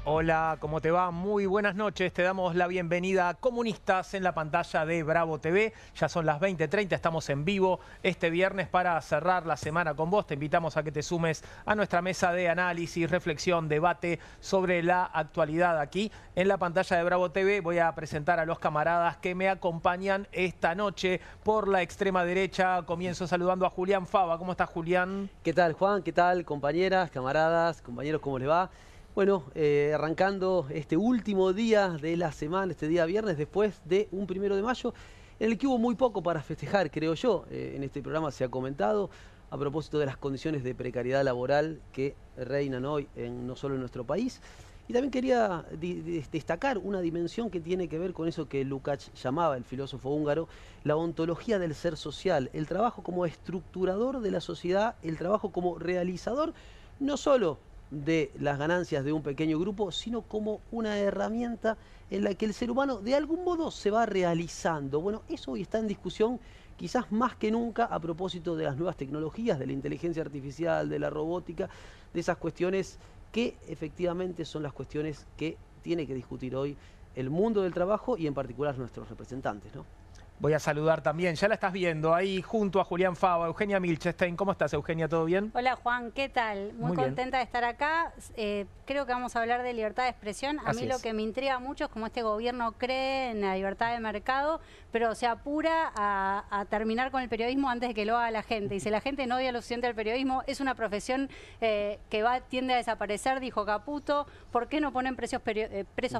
Hola, ¿cómo te va? Muy buenas noches. Te damos la bienvenida a Comunistas en la pantalla de Bravo TV. Ya son las 20:30, estamos en vivo este viernes para cerrar la semana con vos. Te invitamos a que te sumes a nuestra mesa de análisis, reflexión, debate sobre la actualidad aquí en la pantalla de Bravo TV. Voy a presentar a los camaradas que me acompañan esta noche por la extrema derecha. Comienzo saludando a Julián Fava. ¿Cómo estás, Julián? ¿Qué tal, Juan? ¿Qué tal, compañeras, camaradas, compañeros? ¿Cómo les va? Bueno, arrancando este último día de la semana, este día viernes, después de un 1 de mayo, en el que hubo muy poco para festejar, creo yo. En este programa se ha comentado a propósito de las condiciones de precariedad laboral que reinan hoy no solo en nuestro país. Y también quería destacar una dimensión que tiene que ver con eso que Lukács llamaba, el filósofo húngaro, la ontología del ser social, el trabajo como estructurador de la sociedad, el trabajo como realizador, no solo de las ganancias de un pequeño grupo, sino como una herramienta en la que el ser humano de algún modo se va realizando. Bueno, eso hoy está en discusión quizás más que nunca a propósito de las nuevas tecnologías, de la inteligencia artificial, de la robótica, de esas cuestiones que efectivamente son las cuestiones que tiene que discutir hoy el mundo del trabajo y en particular nuestros representantes, ¿no? Voy a saludar también, ya la estás viendo, ahí junto a Julián Fava, Eugenia Milchestein. ¿Cómo estás, Eugenia? ¿Todo bien? Hola, Juan, ¿qué tal? Muy contenta de estar acá. Creo que vamos a hablar de libertad de expresión. A mí lo que me intriga mucho es cómo este gobierno cree en la libertad de mercado, pero se apura a terminar con el periodismo antes de que lo haga la gente. Y si la gente no odia lo suficiente al periodismo, es una profesión que tiende a desaparecer, dijo Caputo. ¿Por qué no ponen presos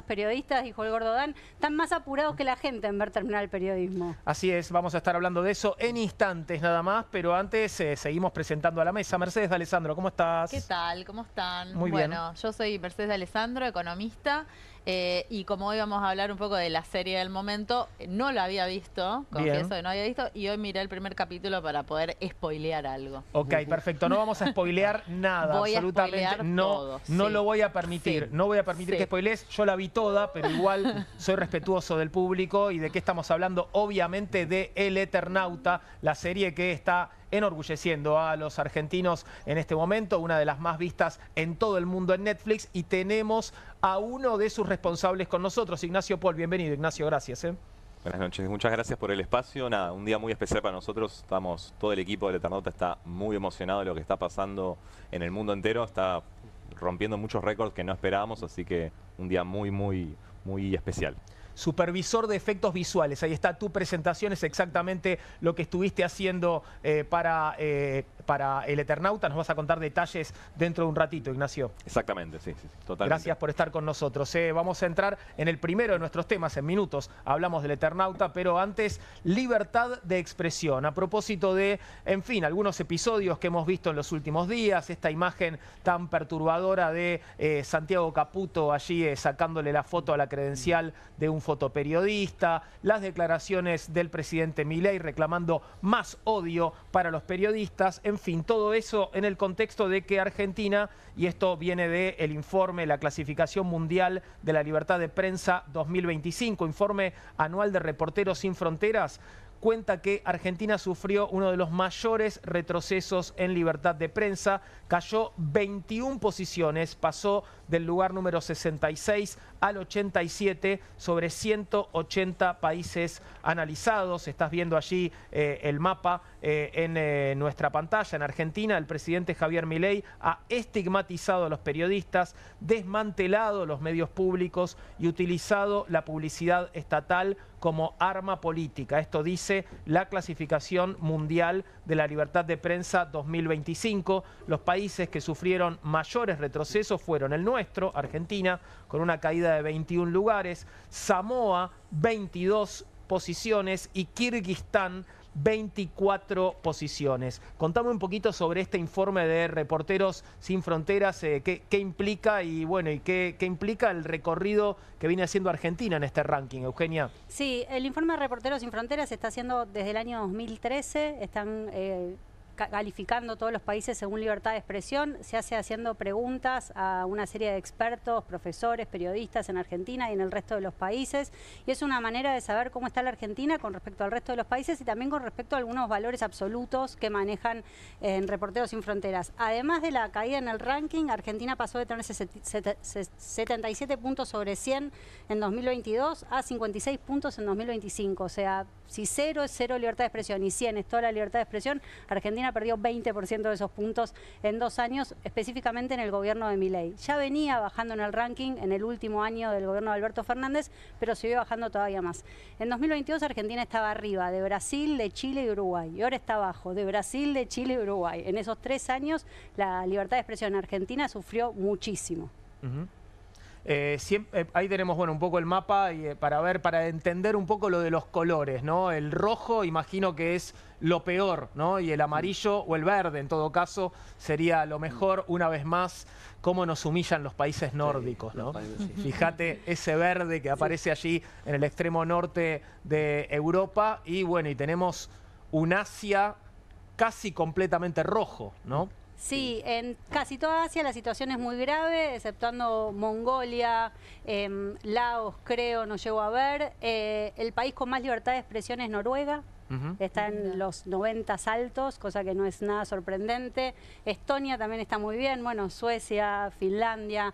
periodistas? Dijo el Gordo Dan. Están más apurados que la gente en ver terminar el periodismo. Así es, vamos a estar hablando de eso en instantes nada más, pero antes seguimos presentando a la mesa. Mercedes de Alessandro, ¿cómo estás? ¿Qué tal? ¿Cómo están? Muy bien. Bueno, yo soy Mercedes de Alessandro, economista, y como hoy vamos a hablar un poco de la serie del momento, no la había visto, confieso que no había visto, y hoy miré el primer capítulo para poder spoilear algo. Ok, perfecto, no vamos a spoilear nada, voy absolutamente. A spoilear no, todo, no sí. lo voy a permitir, no voy a permitir que spoilees. Yo la vi toda, pero igual soy respetuoso del público. ¿Y de qué estamos hablando? Obviamente de El Eternauta, la serie que está enorgulleciendo a los argentinos en este momento, una de las más vistas en todo el mundo en Netflix, y tenemos a uno de sus responsables con nosotros, Ignacio Paul. Bienvenido, Ignacio, gracias. Buenas noches, muchas gracias por el espacio. Nada, un día muy especial para nosotros. Todo el equipo del Eternauta está muy emocionado de lo que está pasando en el mundo entero. Está rompiendo muchos récords que no esperábamos, así que un día muy, muy, muy especial. Supervisor de efectos visuales, ahí está tu presentación, es exactamente lo que estuviste haciendo para El Eternauta. Nos vas a contar detalles dentro de un ratito, Ignacio. Exactamente, sí, totalmente. Gracias por estar con nosotros. Vamos a entrar en el primero de nuestros temas, en minutos hablamos del Eternauta, pero antes, libertad de expresión. A propósito de, en fin, algunos episodios que hemos visto en los últimos días, esta imagen tan perturbadora de Santiago Caputo allí sacándole la foto a la credencial de un fotoperiodista, las declaraciones del presidente Milei reclamando más odio para los periodistas, en fin, todo eso en el contexto de que Argentina, y esto viene del informe, la clasificación mundial de la libertad de prensa 2025, informe anual de Reporteros Sin Fronteras, cuenta que Argentina sufrió uno de los mayores retrocesos en libertad de prensa, cayó 21 posiciones, pasó del lugar número 66 al 87 sobre 180 países analizados. Estás viendo allí el mapa en nuestra pantalla. En Argentina, el presidente Javier Milei ha estigmatizado a los periodistas, desmantelado los medios públicos y utilizado la publicidad estatal como arma política. Esto dice la clasificación mundial de la libertad de prensa 2025. Los países que sufrieron mayores retrocesos fueron el nuestro, Argentina, con una caída de 21 lugares, Samoa, 22 posiciones, y Kirguistán, 24 posiciones. Contame un poquito sobre este informe de Reporteros Sin Fronteras, qué implica y bueno, y qué implica el recorrido que viene haciendo Argentina en este ranking, Eugenia. Sí, el informe de Reporteros Sin Fronteras se está haciendo desde el año 2013, están calificando todos los países según libertad de expresión, se hace haciendo preguntas a una serie de expertos, profesores, periodistas en Argentina y en el resto de los países, y es una manera de saber cómo está la Argentina con respecto al resto de los países y también con respecto a algunos valores absolutos que manejan en Reporteros Sin Fronteras. Además de la caída en el ranking, Argentina pasó de tener 77 puntos sobre 100 en 2022 a 56 puntos en 2025, o sea, si 0 es 0 libertad de expresión y 100 es toda la libertad de expresión, Argentina perdió 20% de esos puntos en 2 años, específicamente en el gobierno de Milei. Ya venía bajando en el ranking en el último año del gobierno de Alberto Fernández, pero siguió bajando todavía más. En 2022 Argentina estaba arriba de Brasil, de Chile y Uruguay, y ahora está abajo de Brasil, de Chile y Uruguay. En esos 3 años la libertad de expresión en Argentina sufrió muchísimo. Ahí tenemos un poco el mapa y, para entender un poco lo de los colores, ¿no? El rojo imagino que es lo peor, ¿no? Y el amarillo o el verde en todo caso sería lo mejor. Una vez más, cómo nos humillan los países nórdicos, ¿no? Fíjate ese verde que aparece allí en el extremo norte de Europa y y tenemos un Asia casi completamente rojo, ¿no? Sí, en casi toda Asia la situación es muy grave, exceptuando Mongolia, Laos creo, no llego a ver. El país con más libertad de expresión es Noruega. Está en los 90 altos, cosa que no es nada sorprendente. Estonia también está muy bien, Suecia, Finlandia.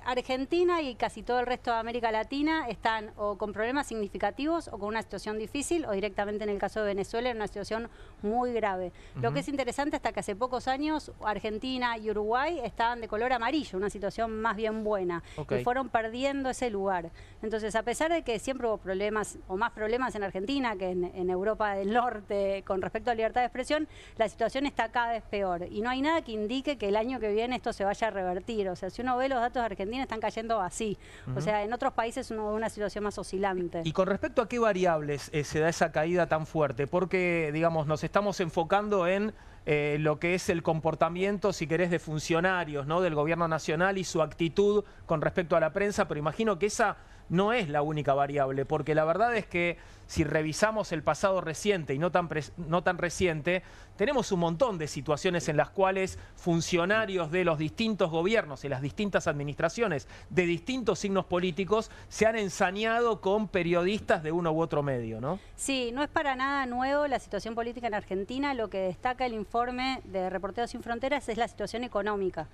Argentina y casi todo el resto de América Latina están o con problemas significativos o con una situación difícil o directamente en el caso de Venezuela en una situación muy grave. Lo que es interesante hasta que hace pocos años Argentina y Uruguay estaban de color amarillo, una situación más bien buena y fueron perdiendo ese lugar. Entonces, a pesar de que siempre hubo problemas o más problemas en Argentina que en Europa del Norte con respecto a libertad de expresión, la situación está cada vez peor y no hay nada que indique que el año que viene esto se vaya a revertir. O sea, si uno ve los datos de Argentina están cayendo así. O sea, en otros países uno ve una situación más oscilante. ¿Y con respecto a qué variables se da esa caída tan fuerte? Porque, digamos, nos estamos enfocando en lo que es el comportamiento, si querés, de funcionarios, ¿no? Del gobierno nacional y su actitud con respecto a la prensa, pero imagino que esa no es la única variable, porque la verdad es que si revisamos el pasado reciente y no tan reciente, tenemos un montón de situaciones en las cuales funcionarios de los distintos gobiernos y las distintas administraciones de distintos signos políticos se han ensañado con periodistas de uno u otro medio, ¿no? Sí, no es para nada nuevo la situación política en Argentina. Lo que destaca el informe de Reporteros Sin Fronteras es la situación económica.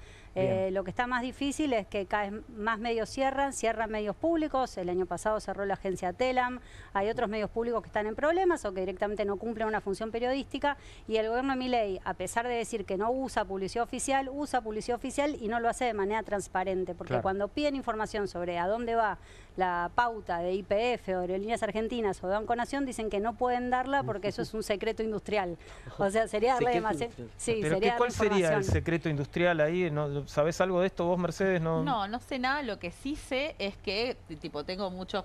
Lo que está más difícil es que cada vez más medios cierran medios públicos. El año pasado cerró la agencia Telam. Hay otros medios públicos que están en problemas o que directamente no cumplen una función periodística, y el gobierno de Milei, a pesar de decir que no usa publicidad oficial y no lo hace de manera transparente, porque cuando piden información sobre a dónde va la pauta de YPF o de Aerolíneas Argentinas o de Banco Nación, dicen que no pueden darla porque eso es un secreto industrial. O sea, sería darle demasiado... Sí, pero sería ¿cuál sería el secreto industrial ahí? ¿No, ¿sabés algo de esto vos, Mercedes? No sé nada. Lo que sí sé es que tengo muchos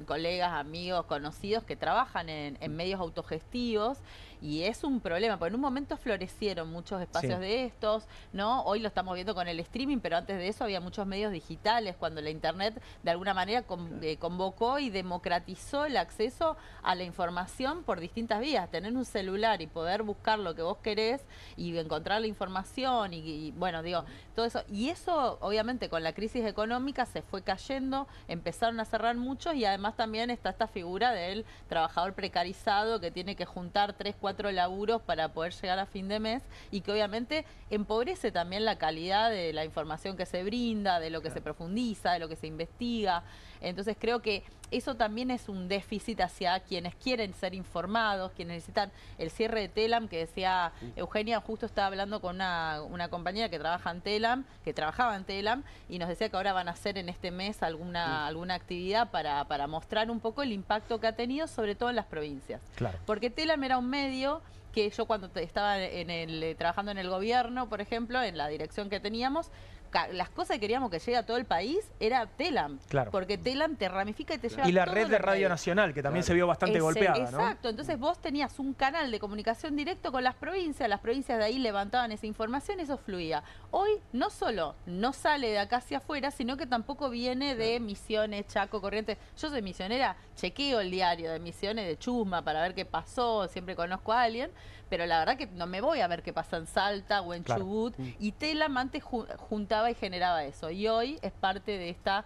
colegas, amigos, conocidos que trabajan en medios autogestivos y es un problema, porque en un momento florecieron muchos espacios de estos, ¿no? Hoy lo estamos viendo con el streaming, pero antes de eso había muchos medios digitales, cuando la internet de alguna manera convocó y democratizó el acceso a la información por distintas vías. Tener un celular y poder buscar lo que vos querés y encontrar la información y todo eso. Y eso, obviamente, con la crisis económica se fue cayendo, empezaron a cerrar muchos y además también está esta figura del trabajador precarizado que tiene que juntar 3, 4 laburos para poder llegar a fin de mes y que obviamente empobrece también la calidad de la información que se brinda, de lo que se profundiza, de lo que se investiga. Entonces creo que eso también es un déficit hacia quienes quieren ser informados, quienes necesitan el cierre de Telam, que decía Eugenia, justo estaba hablando con una compañera que trabajaba en Telam, y nos decía que ahora van a hacer en este mes alguna actividad para mostrar un poco el impacto que ha tenido, sobre todo en las provincias. Claro. Porque Telam era un medio que yo cuando estaba trabajando en el gobierno, por ejemplo, en la dirección que teníamos, las cosas que queríamos que llegue a todo el país era Telam. Claro. Porque Telam te ramifica y te lleva Y la todos red de los Radio medios. Nacional, que también se vio bastante golpeada, ¿no? Exacto, entonces vos tenías un canal de comunicación directo con las provincias de ahí levantaban esa información, eso fluía. Hoy no solo no sale de acá hacia afuera, sino que tampoco viene de Misiones, Chaco, Corrientes. Yo soy misionera, chequeo el diario de Misiones de Chusma para ver qué pasó, siempre conozco a alguien, pero la verdad que no me voy a ver qué pasa en Salta o en Chubut, y Telam antes juntaba y generaba eso, y hoy es parte de esta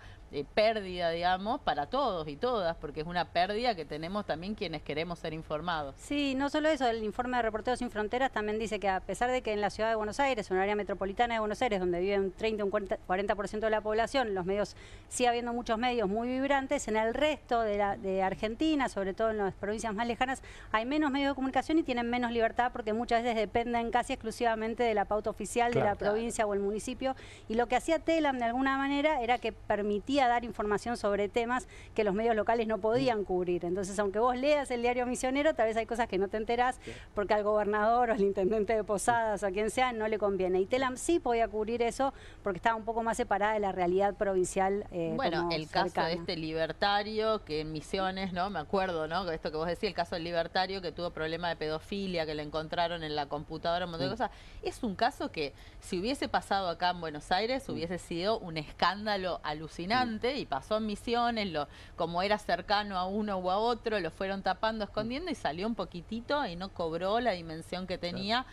pérdida, digamos, para todos y todas, porque es una pérdida que tenemos también quienes queremos ser informados. Sí, no solo eso, el informe de Reporteros Sin Fronteras también dice que a pesar de que en la ciudad de Buenos Aires, un área metropolitana de Buenos Aires, donde vive un 30 o un 40% de la población, los medios, sigue habiendo muchos medios muy vibrantes, en el resto de Argentina, sobre todo en las provincias más lejanas, hay menos medios de comunicación y tienen menos libertad porque muchas veces dependen casi exclusivamente de la pauta oficial de la provincia o el municipio, y lo que hacía Telam de alguna manera era que permitía dar información sobre temas que los medios locales no podían cubrir. Entonces, aunque vos leas el diario Misionero, tal vez hay cosas que no te enterás porque al gobernador o al intendente de Posadas o a quien sea no le conviene. Y Telam sí podía cubrir eso porque estaba un poco más separada de la realidad provincial. Bueno, el caso cercana. de este libertario que en Misiones, ¿no? Me acuerdo, ¿no? Esto que vos decís, el caso del libertario que tuvo problema de pedofilia, que le encontraron en la computadora, un montón de cosas. Es un caso que si hubiese pasado acá en Buenos Aires hubiese sido un escándalo alucinante, y pasó en Misiones, como era cercano a uno o a otro, lo fueron tapando, escondiendo, y salió un poquitito y no cobró la dimensión que tenía.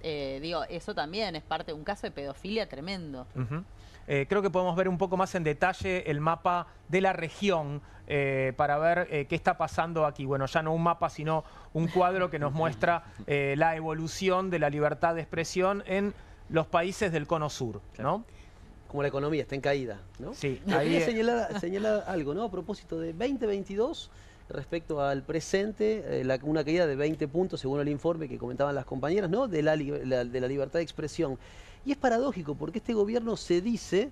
Digo, eso también es parte de un caso de pedofilia tremendo. Creo que podemos ver un poco más en detalle el mapa de la región para ver qué está pasando aquí. Bueno, ya no un mapa, sino un cuadro que nos muestra la evolución de la libertad de expresión en los países del Cono Sur, ¿no? Como la economía está en caída, ¿no? Sí. Quería señalar algo, ¿no? A propósito de 2022, respecto al presente, una caída de 20 puntos, según el informe que comentaban las compañeras, ¿no? De la libertad de expresión. Y es paradójico, porque este gobierno se dice,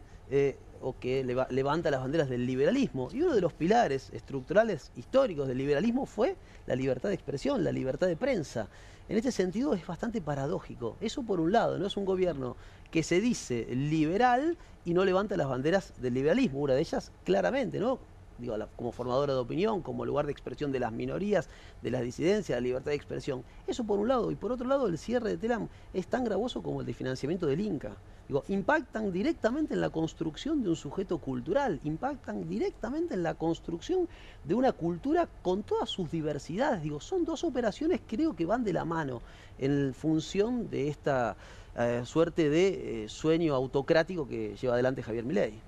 o que levanta las banderas del liberalismo, y uno de los pilares estructurales históricos del liberalismo fue la libertad de expresión, la libertad de prensa. En este sentido es bastante paradójico. Eso por un lado, ¿no? Es un gobierno que se dice liberal y no levanta las banderas del liberalismo, una de ellas claramente, ¿no? Digo, como formadora de opinión, como lugar de expresión de las minorías, de las disidencias, la libertad de expresión. Eso por un lado. Y por otro lado, el cierre de Telam es tan gravoso como el de financiamiento del Inca. Digo, impactan directamente en la construcción de un sujeto cultural, impactan directamente en la construcción de una cultura con todas sus diversidades. Digo, son dos operaciones que creo que van de la mano en función de esta suerte de sueño autocrático que lleva adelante Javier Milei.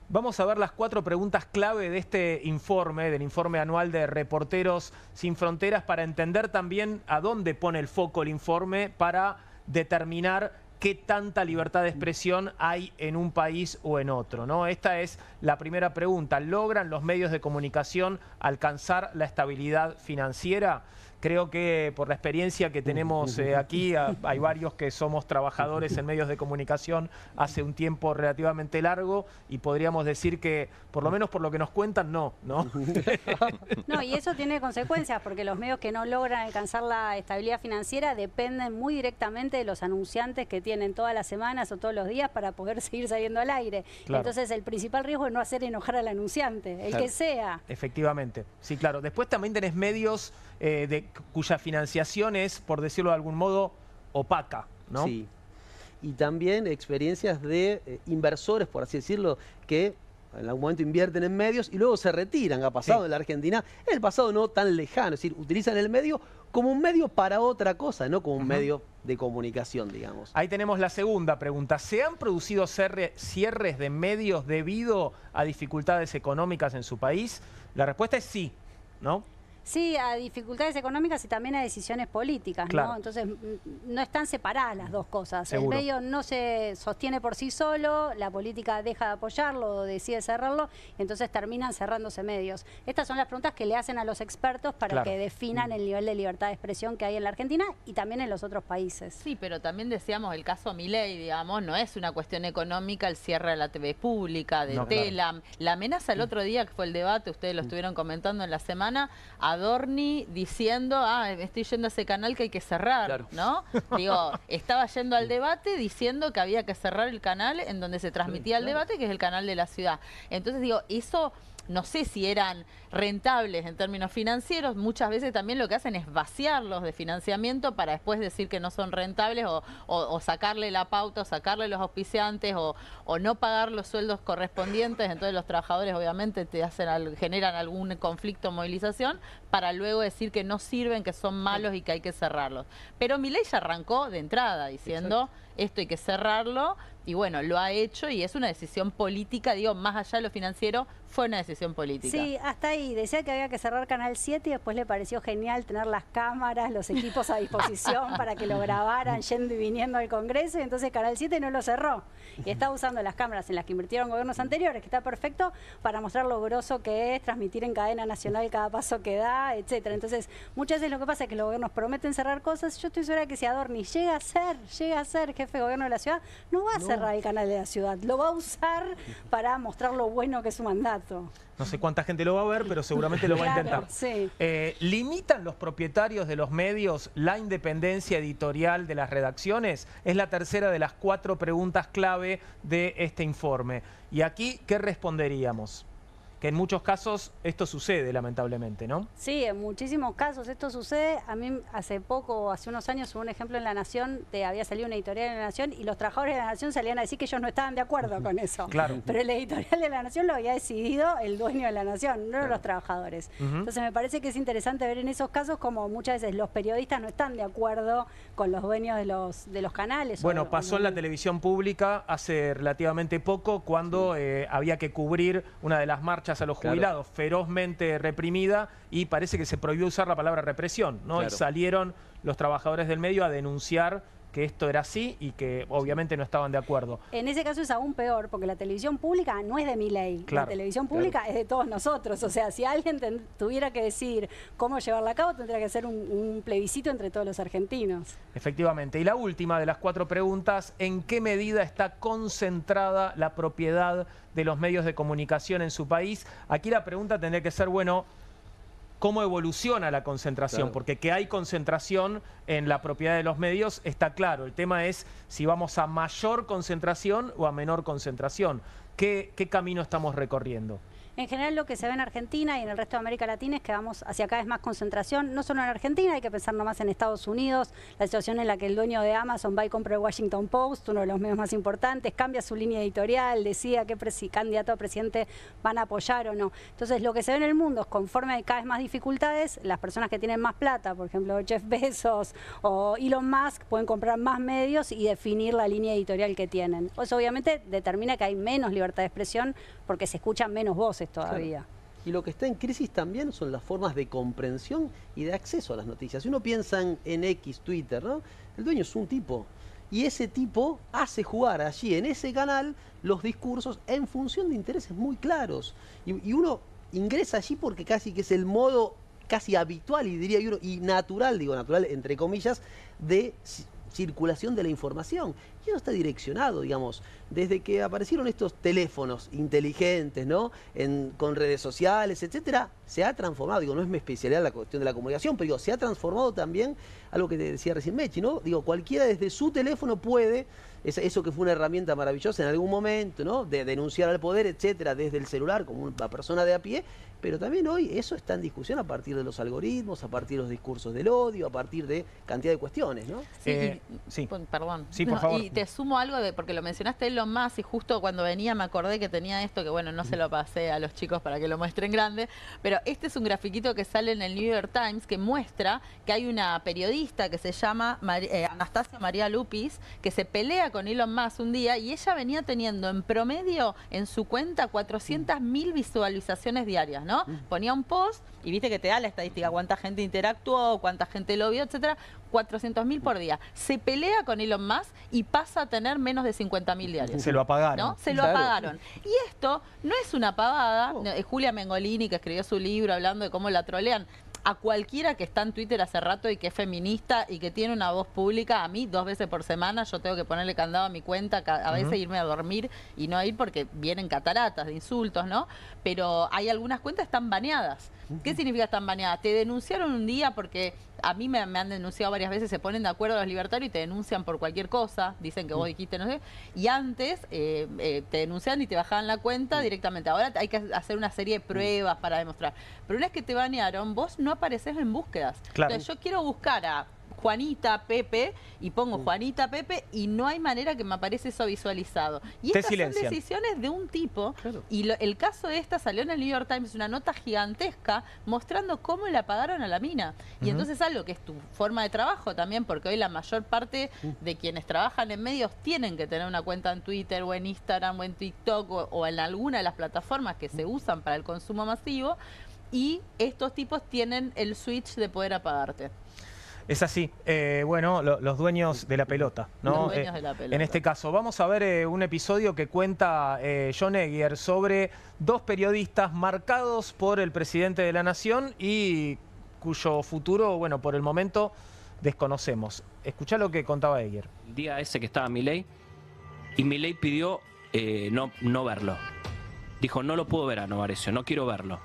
Vamos a ver las 4 preguntas clave de este informe, del informe anual de Reporteros Sin Fronteras, para entender también a dónde pone el foco el informe para determinar qué tanta libertad de expresión hay en un país o en otro, ¿no? Esta es la primera pregunta. ¿Logran los medios de comunicación alcanzar la estabilidad financiera? Creo que por la experiencia que tenemos aquí, hay varios que somos trabajadores en medios de comunicación hace un tiempo relativamente largo y podríamos decir que, por lo menos por lo que nos cuentan, no. No, y eso tiene consecuencias porque los medios que no logran alcanzar la estabilidad financiera dependen muy directamente de los anunciantes que tienen todas las semanas o todos los días para poder seguir saliendo al aire. Claro. Entonces el principal riesgo es no hacer enojar al anunciante, el que sea. Efectivamente, sí, claro. Después también tenés medios cuya financiación es, por decirlo de algún modo, opaca, ¿no? Sí. Y también experiencias de inversores, por así decirlo, que en algún momento invierten en medios y luego se retiran. Ha pasado en la Argentina, en el pasado no tan lejano, es decir, utilizan el medio como un medio para otra cosa, no como un medio de comunicación, digamos. Ahí tenemos la segunda pregunta. ¿Se han producido cierres de medios debido a dificultades económicas en su país? La respuesta es sí, ¿no? Sí, a dificultades económicas y también a decisiones políticas, claro. ¿no? Entonces, no están separadas las dos cosas. Seguro. El medio no se sostiene por sí solo, la política deja de apoyarlo o decide cerrarlo, y entonces terminan cerrándose medios. Estas son las preguntas que le hacen a los expertos para que definan el nivel de libertad de expresión que hay en la Argentina y también en los otros países. Sí, pero también decíamos el caso Milei, digamos, no es una cuestión económica el cierre de la TV pública, de Telam. Claro. La amenaza el otro día, que fue el debate, ustedes lo estuvieron comentando en la semana, Adorni diciendo, me estoy yendo a ese canal que hay que cerrar, ¿no? Digo, estaba yendo al debate diciendo que había que cerrar el canal en donde se transmitía el debate, que es el canal de la ciudad. Entonces digo, eso... No sé si eran rentables en términos financieros, muchas veces también lo que hacen es vaciarlos de financiamiento para después decir que no son rentables o sacarle la pauta, o sacarle los auspiciantes o no pagar los sueldos correspondientes. Entonces los trabajadores obviamente generan algún conflicto o movilización para luego decir que no sirven, que son malos y que hay que cerrarlos. Pero Milei ya arrancó de entrada diciendo esto hay que cerrarlo y bueno, lo ha hecho y es una decisión política, digo, más allá de lo financiero, fue una decisión política. Sí, hasta ahí. Decía que había que cerrar Canal 7 y después le pareció genial tener las cámaras, los equipos a disposición para que lo grabaran yendo y viniendo al Congreso, y entonces Canal 7 no lo cerró. Y está usando las cámaras en las que invirtieron gobiernos anteriores, que está perfecto, para mostrar lo grosso que es transmitir en cadena nacional cada paso que da, etcétera. Entonces, muchas veces lo que pasa es que los gobiernos prometen cerrar cosas. Yo estoy segura que si Adorni llega a ser jefe de gobierno de la ciudad, no va a cerrar el canal de la ciudad, lo va a usar para mostrar lo bueno que es su mandato. No sé cuánta gente lo va a ver, pero seguramente lo va a intentar. Sí. ¿Limitan los propietarios de los medios la independencia editorial de las redacciones? Es la tercera de las 4 preguntas clave de este informe. Y aquí, ¿qué responderíamos? Que en muchos casos esto sucede, lamentablemente, ¿no? Sí, en muchísimos casos esto sucede. A mí hace unos años, hubo un ejemplo en La Nación, había salido una editorial en La Nación y los trabajadores de La Nación salían a decir que ellos no estaban de acuerdo con eso. Claro. Pero el editorial de La Nación lo había decidido el dueño de La Nación, no los trabajadores. Entonces me parece que es interesante ver en esos casos como muchas veces los periodistas no están de acuerdo con los dueños de los canales. Bueno, pasó en la televisión pública hace relativamente poco cuando había que cubrir una de las marchas a los jubilados, ferozmente reprimida, y parece que se prohibió usar la palabra represión, ¿no? Y salieron los trabajadores del medio a denunciar que esto era así y que obviamente no estaban de acuerdo. En ese caso es aún peor, porque la televisión pública no es de Milei, la televisión pública es de todos nosotros. O sea, si alguien tuviera que decidir cómo llevarla a cabo, tendría que ser un plebiscito entre todos los argentinos. Efectivamente. Y la última de las 4 preguntas, ¿en qué medida está concentrada la propiedad de los medios de comunicación en su país? Aquí la pregunta tendría que ser, bueno, ¿cómo evoluciona la concentración? Porque que hay concentración en la propiedad de los medios está claro. El tema es si vamos a mayor concentración o a menor concentración. ¿Qué camino estamos recorriendo? En general lo que se ve en Argentina y en el resto de América Latina es que vamos hacia cada vez más concentración, no solo en Argentina, hay que pensar nomás en Estados Unidos, la situación en la que el dueño de Amazon va y compra el Washington Post, uno de los medios más importantes, cambia su línea editorial, decida qué candidato a presidente van a apoyar o no. Entonces lo que se ve en el mundo es conforme hay cada vez más dificultades, las personas que tienen más plata, por ejemplo Jeff Bezos o Elon Musk, pueden comprar más medios y definir la línea editorial que tienen. Eso obviamente determina que hay menos libertad de expresión porque se escuchan menos voces todavía. Claro. Y lo que está en crisis también son las formas de comprensión y de acceso a las noticias. Si uno piensa en X, Twitter, ¿no? El dueño es un tipo. Y ese tipo hace jugar allí, en ese canal, los discursos en función de intereses muy claros. Y uno ingresa allí porque casi que es el modo casi habitual, y diría yo, y natural, digo natural entre comillas, de circulación de la información. Y eso está direccionado, digamos, desde que aparecieron estos teléfonos inteligentes, ¿no? Con redes sociales, etcétera, se ha transformado, digo, no es mi especialidad la cuestión de la comunicación, pero digo, se ha transformado también algo que te decía recién Mechi, ¿no? Digo, cualquiera desde su teléfono puede, eso que fue una herramienta maravillosa en algún momento, ¿no? De denunciar al poder, etcétera, desde el celular, como una persona de a pie, pero también hoy eso está en discusión a partir de los algoritmos, a partir de los discursos del odio, a partir de cantidad de cuestiones, ¿no? Sí, perdón. Sí, por favor. Y te sumo algo, porque lo mencionaste Elon Musk, y justo cuando venía me acordé que tenía esto, que bueno, no se lo pasé a los chicos para que lo muestren grande, pero este es un grafiquito que sale en el New York Times que muestra que hay una periodista que se llama Anastasia María Lupis, que se pelea con Elon Musk un día, y ella venía teniendo en promedio en su cuenta 400.000 visualizaciones diarias, ¿no? Ponía un post y viste que te da la estadística, cuánta gente interactuó, cuánta gente lo vio, etcétera, 400.000 por día. Se pelea con Elon Musk y pasa a tener menos de 50.000 diarios. Se lo apagaron. ¿No? Se lo apagaron. Y esto no es una pavada. Julia Mengolini, que escribió su libro hablando de cómo la trolean, a cualquiera que está en Twitter hace rato y que es feminista y que tiene una voz pública, a mí 2 veces por semana yo tengo que ponerle candado a mi cuenta, a veces irme a dormir y no ir porque vienen cataratas de insultos, ¿no? Pero hay algunas cuentas que están baneadas. ¿Qué significa están baneadas? Te denunciaron un día porque a mí me han denunciado varias veces, se ponen de acuerdo los libertarios y te denuncian por cualquier cosa, dicen que vos dijiste no sé, y antes te denunciaban y te bajaban la cuenta directamente. Ahora hay que hacer una serie de pruebas para demostrar. Pero una vez que te banearon, vos no apareces en búsquedas. Claro. Entonces yo quiero buscar a Juanita, Pepe, y pongo Juanita, Pepe, y no hay manera que me aparece eso visualizado. Y estas son decisiones de un tipo, y el caso de esta salió en el New York Times, una nota gigantesca, mostrando cómo le apagaron a la mina. Y entonces algo que es tu forma de trabajo también, porque hoy la mayor parte de quienes trabajan en medios tienen que tener una cuenta en Twitter, o en Instagram, o en TikTok, o en alguna de las plataformas que se usan para el consumo masivo, y estos tipos tienen el switch de poder apagarte. Es así. Bueno, los dueños de la pelota, ¿no? Los dueños de la pelota. En este caso, vamos a ver un episodio que cuenta John Eguier sobre 2 periodistas marcados por el presidente de la Nación y cuyo futuro, bueno, por el momento desconocemos. Escuchá lo que contaba Eguier. El día ese que estaba Milei, y Milei pidió no verlo. Dijo, no lo puedo ver a Novarecio, no quiero verlo.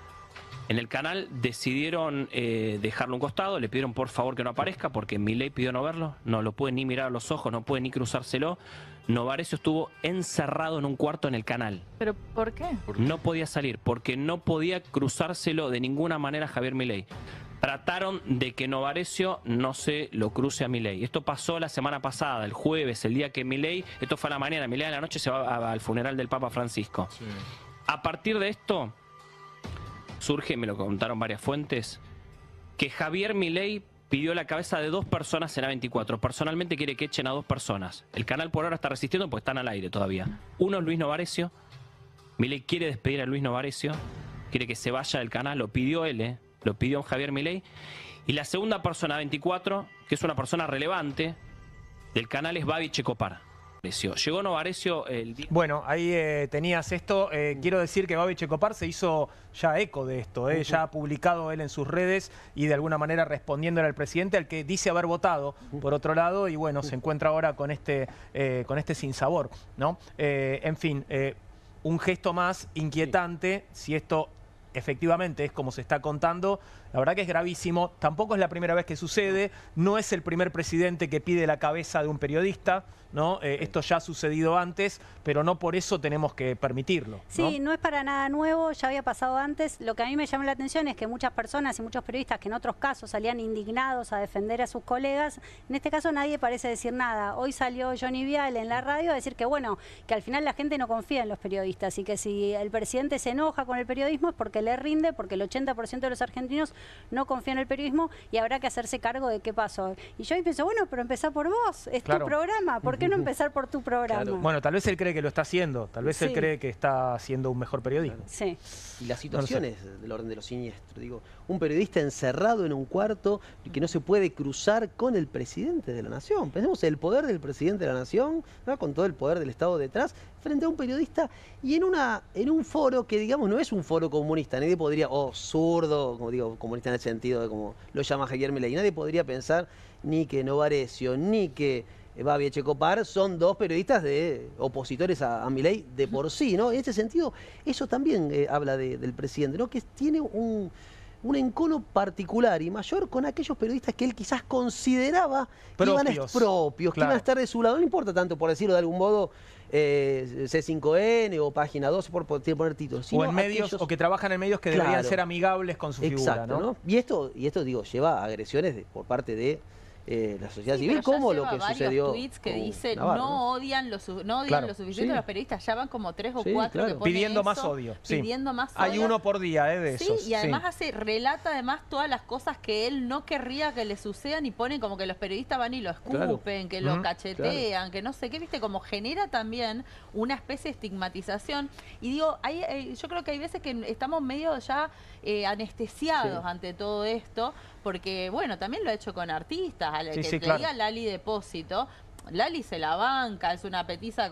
En el canal decidieron dejarlo a un costado, le pidieron por favor que no aparezca porque Milei pidió no verlo, no lo puede ni mirar a los ojos, no puede ni cruzárselo. Novarecio estuvo encerrado en un cuarto en el canal. ¿Pero por qué? No podía salir porque no podía cruzárselo de ninguna manera a Javier Milei. Trataron de que Novarecio no se lo cruce a Milei. Esto pasó la semana pasada, el jueves, el día que Milei, esto fue a la mañana, Milei a la noche se va al funeral del Papa Francisco. Sí. A partir de esto surge, me lo contaron varias fuentes, que Javier Milei pidió la cabeza de 2 personas en A24. Personalmente quiere que echen a 2 personas. El canal por ahora está resistiendo porque están al aire todavía. Uno es Luis Novarecio. Milei quiere despedir a Luis Novarecio. Quiere que se vaya del canal. Lo pidió él, lo pidió Javier Milei. Y la segunda persona, A24, que es una persona relevante del canal, es Babi Checopar. Llegó Novarecio el día... Bueno, ahí tenías esto. Quiero decir que Babi Checopar se hizo ya eco de esto. Ya ha publicado él en sus redes y de alguna manera respondiéndole al presidente, al que dice haber votado, por otro lado, y bueno, se encuentra ahora con este sinsabor, ¿no? En fin, un gesto más inquietante, si esto efectivamente es como se está contando. La verdad que es gravísimo. Tampoco es la primera vez que sucede. No es el primer presidente que pide la cabeza de un periodista, ¿no? Esto ya ha sucedido antes, pero no por eso tenemos que permitirlo, ¿no? Sí, no es para nada nuevo, ya había pasado antes. Lo que a mí me llama la atención es que muchas personas y muchos periodistas que en otros casos salían indignados a defender a sus colegas, en este caso nadie parece decir nada. Hoy salió Johnny Viale en la radio a decir que bueno, que al final la gente no confía en los periodistas y que si el presidente se enoja con el periodismo es porque le rinde, porque el 80% de los argentinos no confía en el periodismo y habrá que hacerse cargo de qué pasó. Y yo pienso, bueno, pero empezá por vos, es tu programa, ¿por qué no empezar por tu programa? Claro. Bueno, tal vez él cree que lo está haciendo, tal vez él cree que está haciendo un mejor periodismo. Sí. Y las situaciones del orden de lo siniestro, digo, un periodista encerrado en un cuarto y que no se puede cruzar con el presidente de la nación. Pensemos en el poder del presidente de la nación, ¿no? Con todo el poder del Estado detrás, frente a un periodista y en un foro que, digamos, no es un foro comunista. Nadie podría, zurdo, como digo, comunista en el sentido de como lo llama Javier Milei, nadie podría pensar ni que Novarecio, ni que Babi Checopar son 2 periodistas opositores a Milei de por sí, ¿no? En este sentido, eso también habla del presidente, ¿no? Que tiene un encono particular y mayor con aquellos periodistas que él quizás consideraba que iban a estar de su lado. No importa tanto, por decirlo de algún modo, C5N o Página 12, por poner títulos. O en medios, o que trabajan en medios que deberían ser amigables con su figura, ¿no? Y esto digo, lleva a agresiones por parte de la sociedad civil, como lo que sucedió. Tweets que dicen no odian lo suficiente a los periodistas, ya van como 3 o 4 que ponen pidiendo más odio. Pidiendo más odio. Hay uno por día de esos. Sí, y además relata además todas las cosas que él no querría que le sucedan y pone como que los periodistas van y lo escupen, que lo cachetean, que no sé qué, viste, como genera también una especie de estigmatización. Y digo, yo creo que hay veces que estamos medio ya anestesiados ante todo esto, porque bueno, también lo he hecho con artistas, que te diga Lali Depósito, Lali se la banca, es una petiza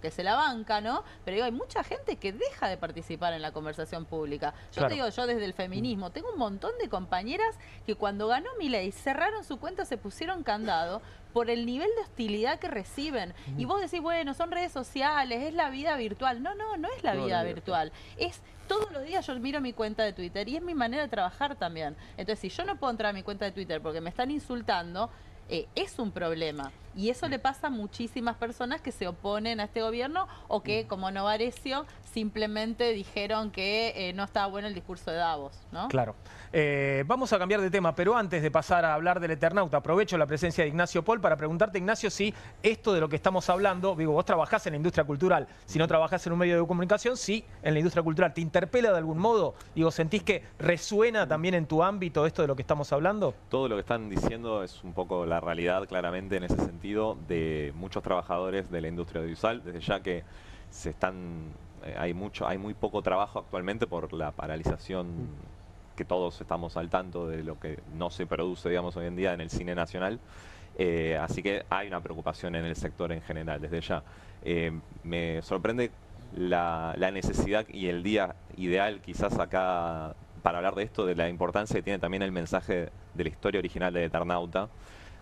que se la banca, ¿no? Pero digo, hay mucha gente que deja de participar en la conversación pública. Yo te digo, yo desde el feminismo, tengo un montón de compañeras que cuando ganó Milei cerraron su cuenta, se pusieron candado por el nivel de hostilidad que reciben. Y vos decís, bueno, son redes sociales, es la vida virtual. No, no, no es la vida virtual. Es todos los días yo miro mi cuenta de Twitter y es mi manera de trabajar también. Entonces, si yo no puedo entrar a mi cuenta de Twitter porque me están insultando, es un problema. Y eso le pasa a muchísimas personas que se oponen a este gobierno o que, como Novarecio, simplemente dijeron que no estaba bueno el discurso de Davos, ¿no? Claro. Vamos a cambiar de tema, pero antes de pasar a hablar del Eternauta, aprovecho la presencia de Ignacio Paul para preguntarte, Ignacio, si esto de lo que estamos hablando, digo, vos trabajás en la industria cultural, si no trabajás en un medio de comunicación, sí, en la industria cultural, ¿te interpela de algún modo? Digo, ¿sentís que resuena también en tu ámbito esto de lo que estamos hablando? Todo lo que están diciendo es un poco la realidad, claramente, en ese sentido, de muchos trabajadores de la industria audiovisual, desde ya que hay muy poco trabajo actualmente por la paralización que todos estamos al tanto de lo que no se produce, digamos, hoy en día en el cine nacional. Así que hay una preocupación en el sector en general, desde ya. Me sorprende la necesidad y el día ideal quizás acá para hablar de esto, de la importancia que tiene también el mensaje de la historia original de Eternauta,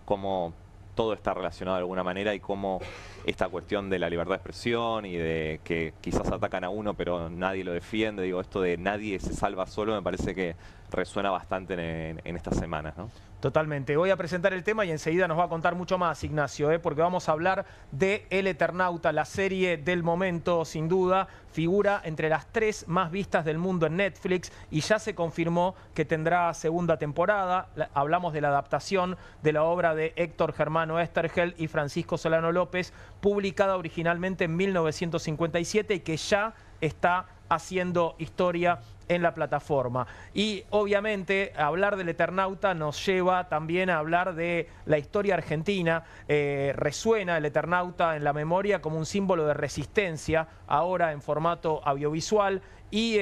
cómo todo está relacionado de alguna manera y cómo esta cuestión de la libertad de expresión y de que quizás atacan a uno pero nadie lo defiende, digo, esto de nadie se salva solo, me parece que resuena bastante en estas semanas, ¿no? Totalmente. Voy a presentar el tema y enseguida nos va a contar mucho más, Ignacio, porque vamos a hablar de El Eternauta, la serie del momento, sin duda. Figura entre las 3 más vistas del mundo en Netflix y ya se confirmó que tendrá segunda temporada. Hablamos de la adaptación de la obra de Héctor Germán Oesterheld y Francisco Solano López, publicada originalmente en 1957 y que ya está haciendo historia en la plataforma. Y obviamente hablar del Eternauta nos lleva también a hablar de la historia argentina. Resuena el Eternauta en la memoria como un símbolo de resistencia, ahora en formato audiovisual. Y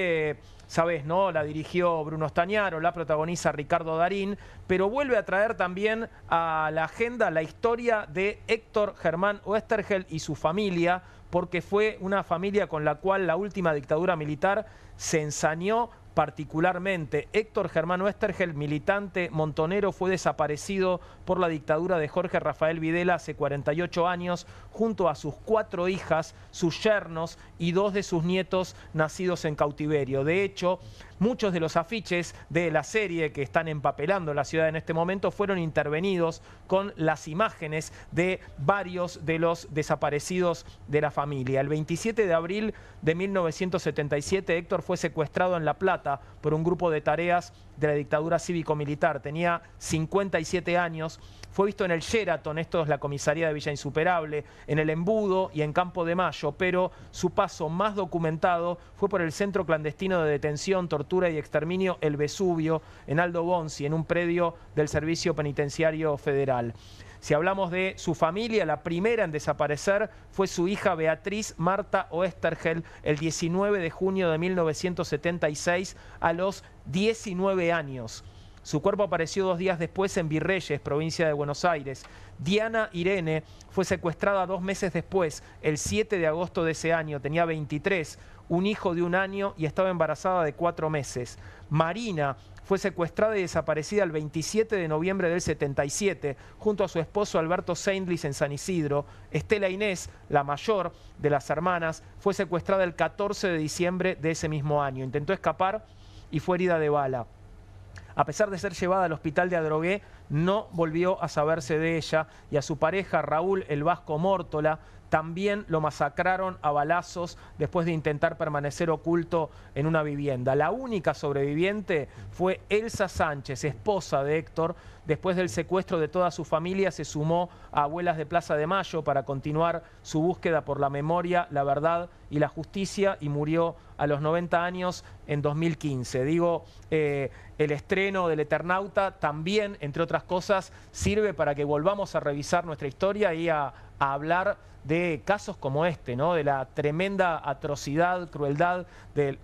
sabés, ¿no? La dirigió Bruno Stagnaro, la protagoniza Ricardo Darín, pero vuelve a traer también a la agenda la historia de Héctor Germán Oesterheld y su familia, porque fue una familia con la cual la última dictadura militar se ensañó particularmente. Héctor Germán Oesterheld, militante montonero, fue desaparecido por la dictadura de Jorge Rafael Videla hace 48 años, junto a sus 4 hijas, sus yernos y 2 de sus nietos nacidos en cautiverio. De hecho, muchos de los afiches de la serie que están empapelando la ciudad en este momento fueron intervenidos con las imágenes de varios de los desaparecidos de la familia. El 27 de abril de 1977, Héctor fue secuestrado en La Plata por un grupo de tareas de la dictadura cívico-militar. Tenía 57 años. Fue visto en el Sheraton, esto es la comisaría de Villa Insuperable, en el Embudo y en Campo de Mayo, pero su paso más documentado fue por el centro clandestino de detención, tortura y exterminio El Vesubio, en Aldo Bonzi, en un predio del Servicio Penitenciario Federal. Si hablamos de su familia, la primera en desaparecer fue su hija Beatriz Marta Oesterheld el 19 de junio de 1976 a los 19 años. Su cuerpo apareció 2 días después en Virreyes, provincia de Buenos Aires. Diana Irene fue secuestrada 2 meses después, el 7 de agosto de ese año. Tenía 23, un hijo de 1 año y estaba embarazada de 4 meses. Marina fue secuestrada y desaparecida el 27 de noviembre del 77, junto a su esposo Alberto Seindlis en San Isidro. Estela Inés, la mayor de las hermanas, fue secuestrada el 14 de diciembre de ese mismo año. Intentó escapar y fue herida de bala. A pesar de ser llevada al hospital de Adrogué, no volvió a saberse de ella, y a su pareja Raúl El Vasco Mórtola también lo masacraron a balazos después de intentar permanecer oculto en una vivienda. La única sobreviviente fue Elsa Sánchez, esposa de Héctor. Después del secuestro de toda su familia, se sumó a Abuelas de Plaza de Mayo para continuar su búsqueda por la memoria, la verdad y la justicia, y murió a los 90 años en 2015. Digo, el estreno del Eternauta también, entre otras cosas, sirve para que volvamos a revisar nuestra historia y a hablar de casos como este, ¿no? De la tremenda atrocidad, crueldad, del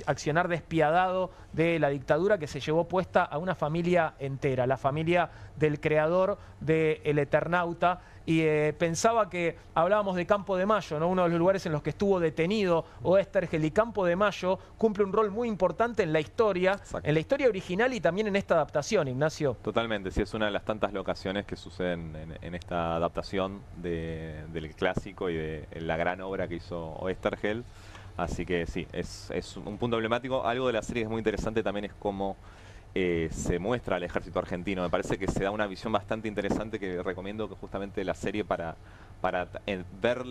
accionar despiadado de la dictadura que se llevó puesta a una familia entera, la familia del creador de El Eternauta. y pensaba que hablábamos de Campo de Mayo, ¿no? Uno de los lugares en los que estuvo detenido Oesterheld, y Campo de Mayo cumple un rol muy importante en la historia, Exacto. en la historia original y también en esta adaptación, Ignacio. Totalmente, sí, es una de las tantas locaciones que suceden en esta adaptación del clásico y de la gran obra que hizo Oesterheld. Así que sí, es un punto emblemático. Algo de la serie que es muy interesante también es cómo se muestra al ejército argentino. Me parece que se da una visión bastante interesante que recomiendo que justamente la serie para ver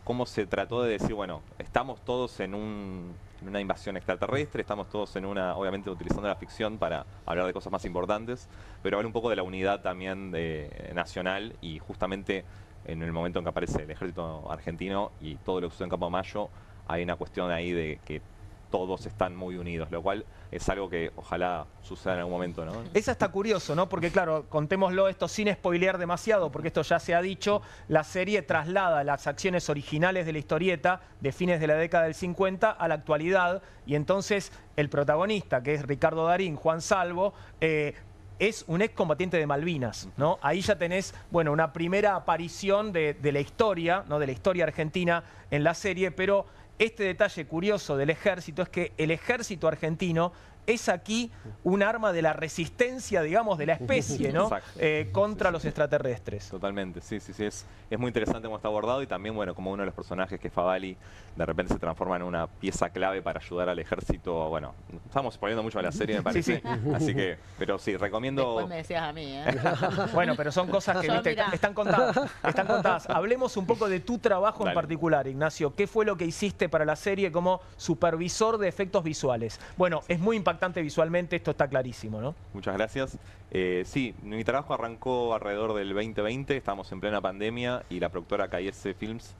cómo se trató de decir, bueno, estamos todos en una invasión extraterrestre, estamos todos obviamente utilizando la ficción para hablar de cosas más importantes, pero hablar un poco de la unidad también nacional, y justamente en el momento en que aparece el ejército argentino y todo lo que sucede en Campo de Mayo, hay una cuestión ahí de que todos están muy unidos, lo cual es algo que ojalá suceda en algún momento, ¿no? Esa está curioso, ¿no? Porque claro, contémoslo esto sin spoilear demasiado, porque esto ya se ha dicho, la serie traslada las acciones originales de la historieta de fines de la década del 50 a la actualidad, y entonces el protagonista, que es Ricardo Darín, Juan Salvo, es un excombatiente de Malvinas, ¿no? Ahí ya tenés, bueno, una primera aparición de la historia, ¿no? De la historia argentina en la serie, pero este detalle curioso del ejército es que el ejército argentino es aquí un arma de la resistencia, digamos, de la especie, ¿no? Contra los extraterrestres. Totalmente, sí, es muy interesante cómo está abordado, y también, bueno, como uno de los personajes, que es Favali, de repente se transforma en una pieza clave para ayudar al ejército. Bueno, estamos poniendo mucho a la serie, me parece. Sí. Así que, pero sí, recomiendo... Después me decías a mí, ¿eh? Bueno, pero son cosas que, viste, están contadas. Hablemos un poco de tu trabajo en particular, Ignacio. ¿Qué fue lo que hiciste para la serie como supervisor de efectos visuales? Bueno, es muy impactante visualmente, esto está clarísimo, ¿no? Muchas gracias. Sí, mi trabajo arrancó alrededor del 2020, estábamos en plena pandemia, y la productora KS Films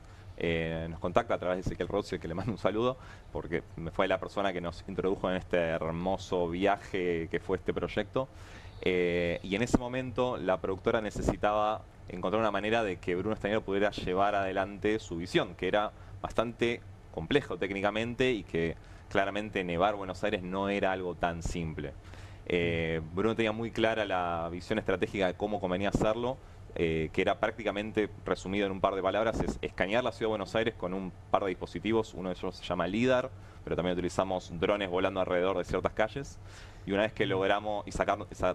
nos contacta a través de Ezequiel Rossi, que le mando un saludo, porque fue la persona que nos introdujo en este hermoso viaje que fue este proyecto. Y en ese momento la productora necesitaba encontrar una manera de que Bruno Estañaro pudiera llevar adelante su visión, que era bastante complejo técnicamente, y que claramente nevar Buenos Aires no era algo tan simple. Bruno tenía muy clara la visión estratégica de cómo convenía hacerlo, que era prácticamente, resumido en un par de palabras, es escanear la ciudad de Buenos Aires con un par de dispositivos. Uno de ellos se llama LIDAR, pero también utilizamos drones volando alrededor de ciertas calles. Y una vez que logramos,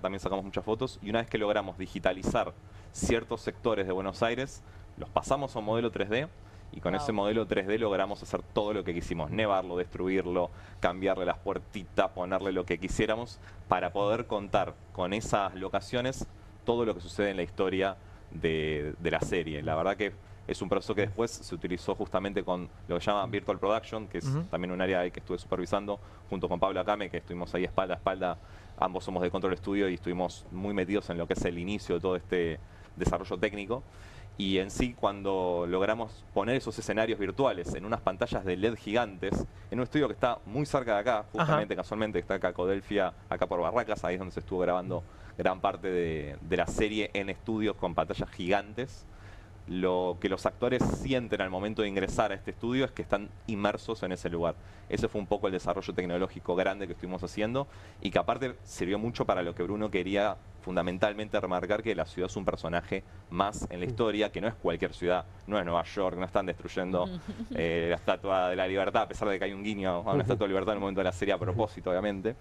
también sacamos muchas fotos, y una vez que logramos digitalizar ciertos sectores de Buenos Aires, los pasamos a un modelo 3D, y con ese modelo 3D logramos hacer todo lo que quisimos: nevarlo, destruirlo, cambiarle las puertitas, ponerle lo que quisiéramos, para poder contar con esas locaciones todo lo que sucede en la historia de la serie. La verdad que es un proceso que después se utilizó justamente con lo que se llama Virtual Production, que es también un área que estuve supervisando junto con Pablo Acame, que estuvimos ahí espalda a espalda. Ambos somos de Control Studio y estuvimos muy metidos en lo que es el inicio de todo este desarrollo técnico. Y en sí, cuando logramos poner esos escenarios virtuales en unas pantallas de LED gigantes, en un estudio que está muy cerca de acá, justamente, casualmente, está acá Codelfia, acá por Barracas, ahí es donde se estuvo grabando gran parte de la serie, en estudios con pantallas gigantes. Lo que los actores sienten al momento de ingresar a este estudio es que están inmersos en ese lugar. Ese fue un poco el desarrollo tecnológico grande que estuvimos haciendo, y que aparte sirvió mucho para lo que Bruno quería fundamentalmente remarcar, que la ciudad es un personaje más en la historia, que no es cualquier ciudad, no es Nueva York, no están destruyendo la Estatua de la Libertad, a pesar de que hay un guiño a una Estatua de Libertad en el momento de la serie a propósito, obviamente.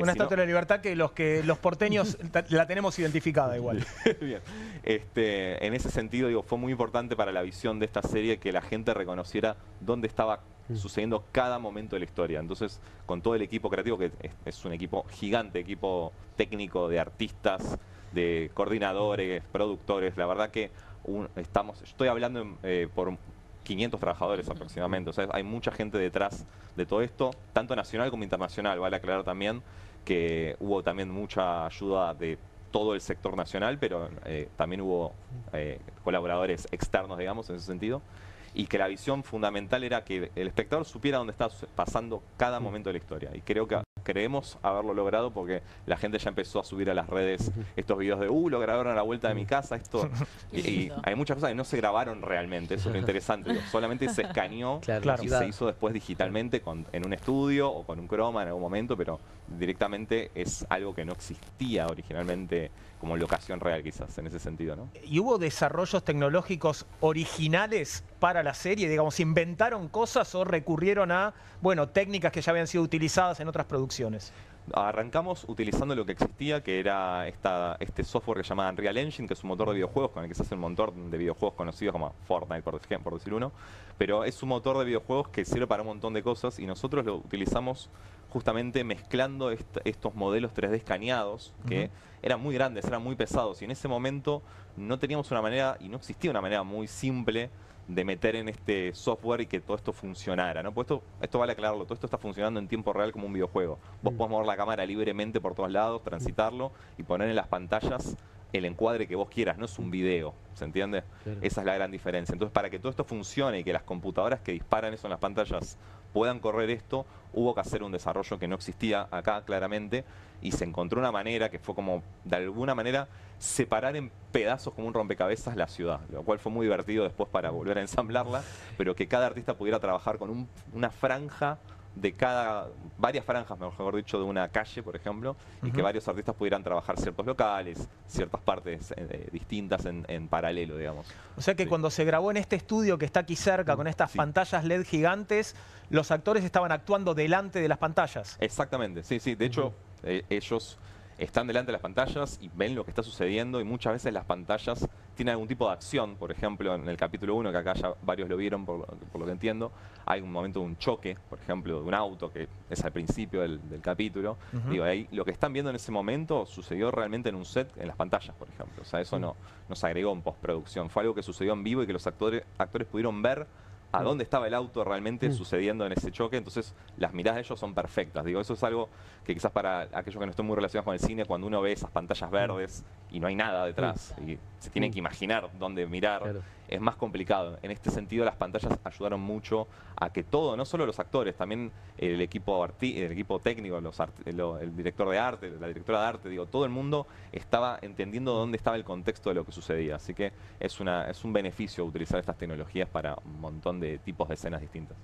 Una Estatua de la Libertad que los porteños la tenemos identificada igual. Bien. En ese sentido, digo, fue muy importante para la visión de esta serie que la gente reconociera dónde estaba sucediendo cada momento de la historia. Entonces, con todo el equipo creativo, que es un equipo gigante, equipo técnico de artistas, de coordinadores, productores, la verdad que estoy hablando por 500 trabajadores aproximadamente. O sea, hay mucha gente detrás de todo esto, tanto nacional como internacional. Vale aclarar también que hubo también mucha ayuda de todo el sector nacional, pero también hubo colaboradores externos, digamos, en ese sentido. Y que la visión fundamental era que el espectador supiera dónde está pasando cada momento de la historia. Y creo que creemos haberlo logrado porque la gente ya empezó a subir a las redes estos videos de lo grabaron a la vuelta de mi casa, esto. Y hay muchas cosas que no se grabaron realmente, eso es lo interesante. Digo, solamente se escaneó y se hizo después digitalmente en un estudio o con un croma en algún momento, pero directamente es algo que no existía originalmente como locación real quizás, en ese sentido, ¿no? ¿Y hubo desarrollos tecnológicos originales para la serie? Digamos, ¿inventaron cosas o recurrieron a, bueno, técnicas que ya habían sido utilizadas en otras producciones? Arrancamos utilizando lo que existía, que era este software que se llama Unreal Engine, que es un motor de videojuegos con el que se hace un montón de videojuegos conocidos como Fortnite, por decir uno. Pero es un motor de videojuegos que sirve para un montón de cosas y nosotros lo utilizamos justamente mezclando estos modelos 3D escaneados que eran muy grandes, eran muy pesados y en ese momento no teníamos una manera y no existía una manera muy simple de meter en este software y que todo esto funcionara, ¿no? Pues esto vale aclararlo, todo esto está funcionando en tiempo real como un videojuego. Vos podés mover la cámara libremente por todos lados, transitarlo y poner en las pantallas el encuadre que vos quieras, no es un video, ¿se entiende? Claro. Esa es la gran diferencia. Entonces, para que todo esto funcione y que las computadoras que disparan eso en las pantallas puedan correr esto, hubo que hacer un desarrollo que no existía acá claramente y se encontró una manera que fue como, de alguna manera, separar en pedazos como un rompecabezas la ciudad, lo cual fue muy divertido después para volver a ensamblarla, pero que cada artista pudiera trabajar con una franja de varias franjas, mejor dicho, de una calle, por ejemplo, y que varios artistas pudieran trabajar ciertos locales, ciertas partes distintas en paralelo, digamos. O sea que cuando se grabó en este estudio que está aquí cerca, con estas pantallas LED gigantes, los actores estaban actuando delante de las pantallas. Exactamente, sí, sí. De hecho, ellos están delante de las pantallas y ven lo que está sucediendo y muchas veces las pantallas tienen algún tipo de acción. Por ejemplo, en el capítulo 1, que acá ya varios lo vieron por lo que entiendo, hay un momento de un choque, por ejemplo, de un auto, que es al principio del capítulo. Digo, ahí lo que están viendo en ese momento sucedió realmente en un set, en las pantallas, por ejemplo. O sea, eso no se agregó en postproducción. Fue algo que sucedió en vivo y que los actores pudieron ver a dónde estaba el auto realmente sucediendo en ese choque, entonces las miradas de ellos son perfectas. Digo, eso es algo que quizás para aquellos que no estén muy relacionados con el cine, cuando uno ve esas pantallas verdes y no hay nada detrás y se tienen que imaginar dónde mirar, es más complicado. En este sentido, las pantallas ayudaron mucho a que todo, no solo los actores, también el equipo técnico, el director de arte, la directora de arte, digo, todo el mundo estaba entendiendo dónde estaba el contexto de lo que sucedía. Así que es un beneficio utilizar estas tecnologías para un montón de tipos de escenas distintas.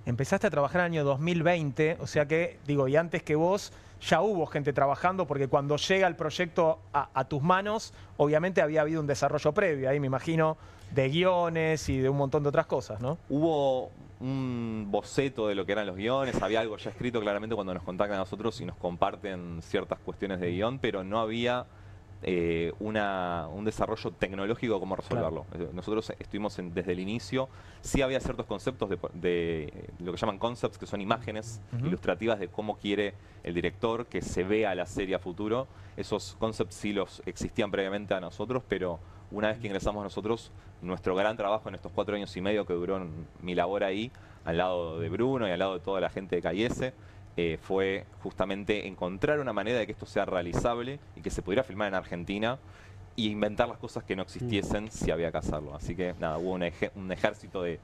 Empezaste a trabajar en el año 2020, o sea que, digo, y antes que vos ya hubo gente trabajando, porque cuando llega el proyecto a tus manos, obviamente había habido un desarrollo previo, ahí me imagino, de guiones y de un montón de otras cosas, ¿no? Hubo un boceto de lo que eran los guiones, había algo ya escrito claramente cuando nos contactan a nosotros y nos comparten ciertas cuestiones de guión, pero no había un desarrollo tecnológico como resolverlo. Claro. Nosotros estuvimos desde el inicio, sí había ciertos conceptos de lo que llaman concepts, que son imágenes ilustrativas de cómo quiere el director que se vea la serie a futuro. Esos concepts sí los existían previamente a nosotros, pero una vez que ingresamos nosotros, nuestro gran trabajo en estos 4 años y medio que duró mi labor ahí, al lado de Bruno y al lado de toda la gente de Cayese, fue justamente encontrar una manera de que esto sea realizable y que se pudiera filmar en Argentina y inventar las cosas que no existiesen si había que hacerlo. Así que nada, hubo un ejército de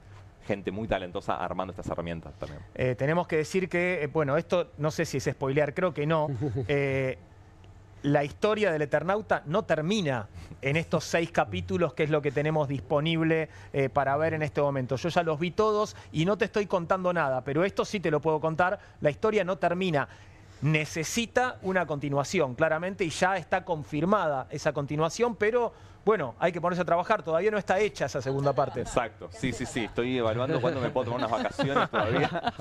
gente muy talentosa armando estas herramientas también. Tenemos que decir que, bueno, esto no sé si es spoilear, creo que no. La historia del Eternauta no termina en estos 6 capítulos, que es lo que tenemos disponible para ver en este momento. Yo ya los vi todos y no te estoy contando nada, pero esto sí te lo puedo contar. La historia no termina. Necesita una continuación, claramente, y ya está confirmada esa continuación, pero bueno, hay que ponerse a trabajar. Todavía no está hecha esa segunda parte. Exacto. Sí, sí, sí. Estoy evaluando cuándo me puedo tomar unas vacaciones todavía.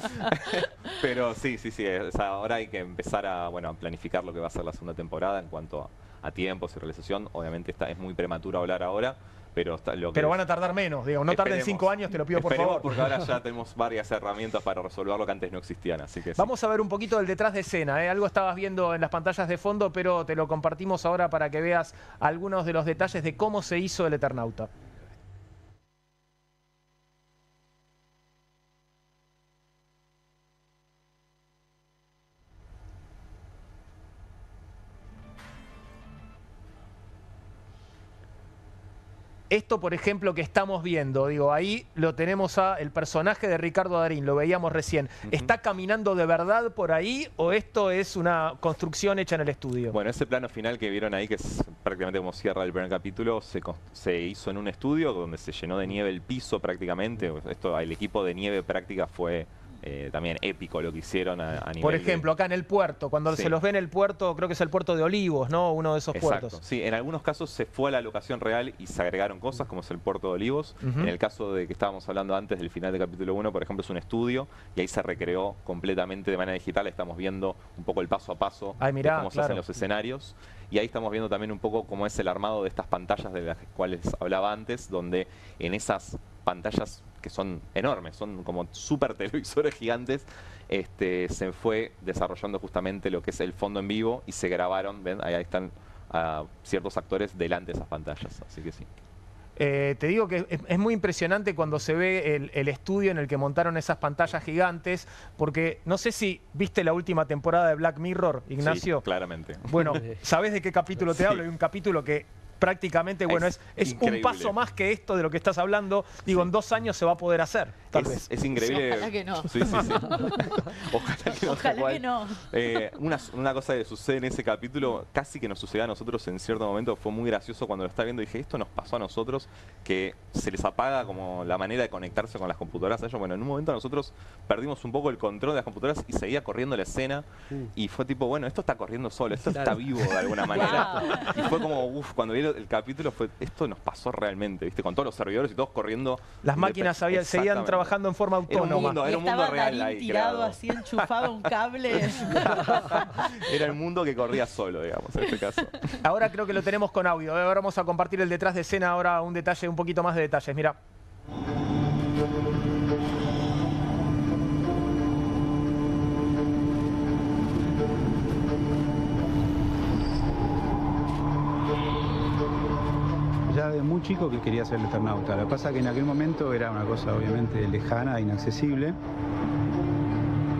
Pero sí, sí, sí. O sea, ahora hay que empezar a planificar lo que va a ser la segunda temporada en cuanto a tiempos y realización. Obviamente es muy prematuro hablar ahora. Pero van a tardar menos, digo, no tarden 5 años, te lo pido por favor. Porque ahora ya tenemos varias herramientas para resolver lo que antes no existían, así que sí. Vamos a ver un poquito del detrás de escena, algo estabas viendo en las pantallas de fondo, pero te lo compartimos ahora para que veas algunos de los detalles de cómo se hizo el Eternauta. Esto, por ejemplo, que estamos viendo, digo, ahí lo tenemos el personaje de Ricardo Darín, lo veíamos recién. ¿Está caminando de verdad por ahí o esto es una construcción hecha en el estudio? Bueno, ese plano final que vieron ahí, que es prácticamente como cierra el primer capítulo, se hizo en un estudio donde se llenó de nieve el piso prácticamente. El equipo de nieve práctica fue también épico lo que hicieron a nivel. Por ejemplo, acá en el puerto, cuando se los ve en el puerto, creo que es el puerto de Olivos, ¿no? Uno de esos puertos. Sí, en algunos casos se fue a la locación real y se agregaron cosas, como es el puerto de Olivos. En el caso de que estábamos hablando antes del final del capítulo 1, por ejemplo, es un estudio y ahí se recreó completamente de manera digital. Estamos viendo un poco el paso a paso de cómo se hacen los escenarios. Y ahí estamos viendo también un poco cómo es el armado de estas pantallas de las cuales hablaba antes, donde en esas pantallas que son enormes, son como super televisores gigantes, se fue desarrollando justamente lo que es el fondo en vivo y se grabaron, ven, ahí están ciertos actores delante de esas pantallas, así que sí. Te digo que es muy impresionante cuando se ve el estudio en el que montaron esas pantallas gigantes, porque no sé si viste la última temporada de Black Mirror, Ignacio. Sí, claramente. Bueno, ¿sabés de qué capítulo te hablo? Hay un capítulo que prácticamente, bueno, es un paso más que esto de lo que estás hablando. Digo, en 2 años se va a poder hacer, tal vez. Es increíble. Ojalá que no. Sí. Ojalá que no. Ojalá que no. Una cosa que sucede en ese capítulo, casi que nos sucedió a nosotros en cierto momento, fue muy gracioso cuando lo estaba viendo. Dije, esto nos pasó a nosotros, que se les apaga como la manera de conectarse con las computadoras a ellos. Bueno, en un momento nosotros perdimos un poco el control de las computadoras y seguía corriendo la escena. Y fue tipo, bueno, esto está corriendo solo, esto está vivo de alguna manera. Y fue como, uff, cuando vi el capítulo fue, esto nos pasó realmente, ¿viste? Con todos los servidores y todos corriendo. Las máquinas seguían trabajando en forma autónoma. Era un mundo real ahí. Tirado así, enchufado un cable. Era el mundo que corría solo, digamos, en este caso. Ahora creo que lo tenemos con audio. Ahora vamos a compartir el detrás de escena, ahora un poquito más de detalles. Mira. Ya de muy chico que quería ser el Eternauta. Lo que pasa es que en aquel momento era una cosa obviamente lejana e inaccesible.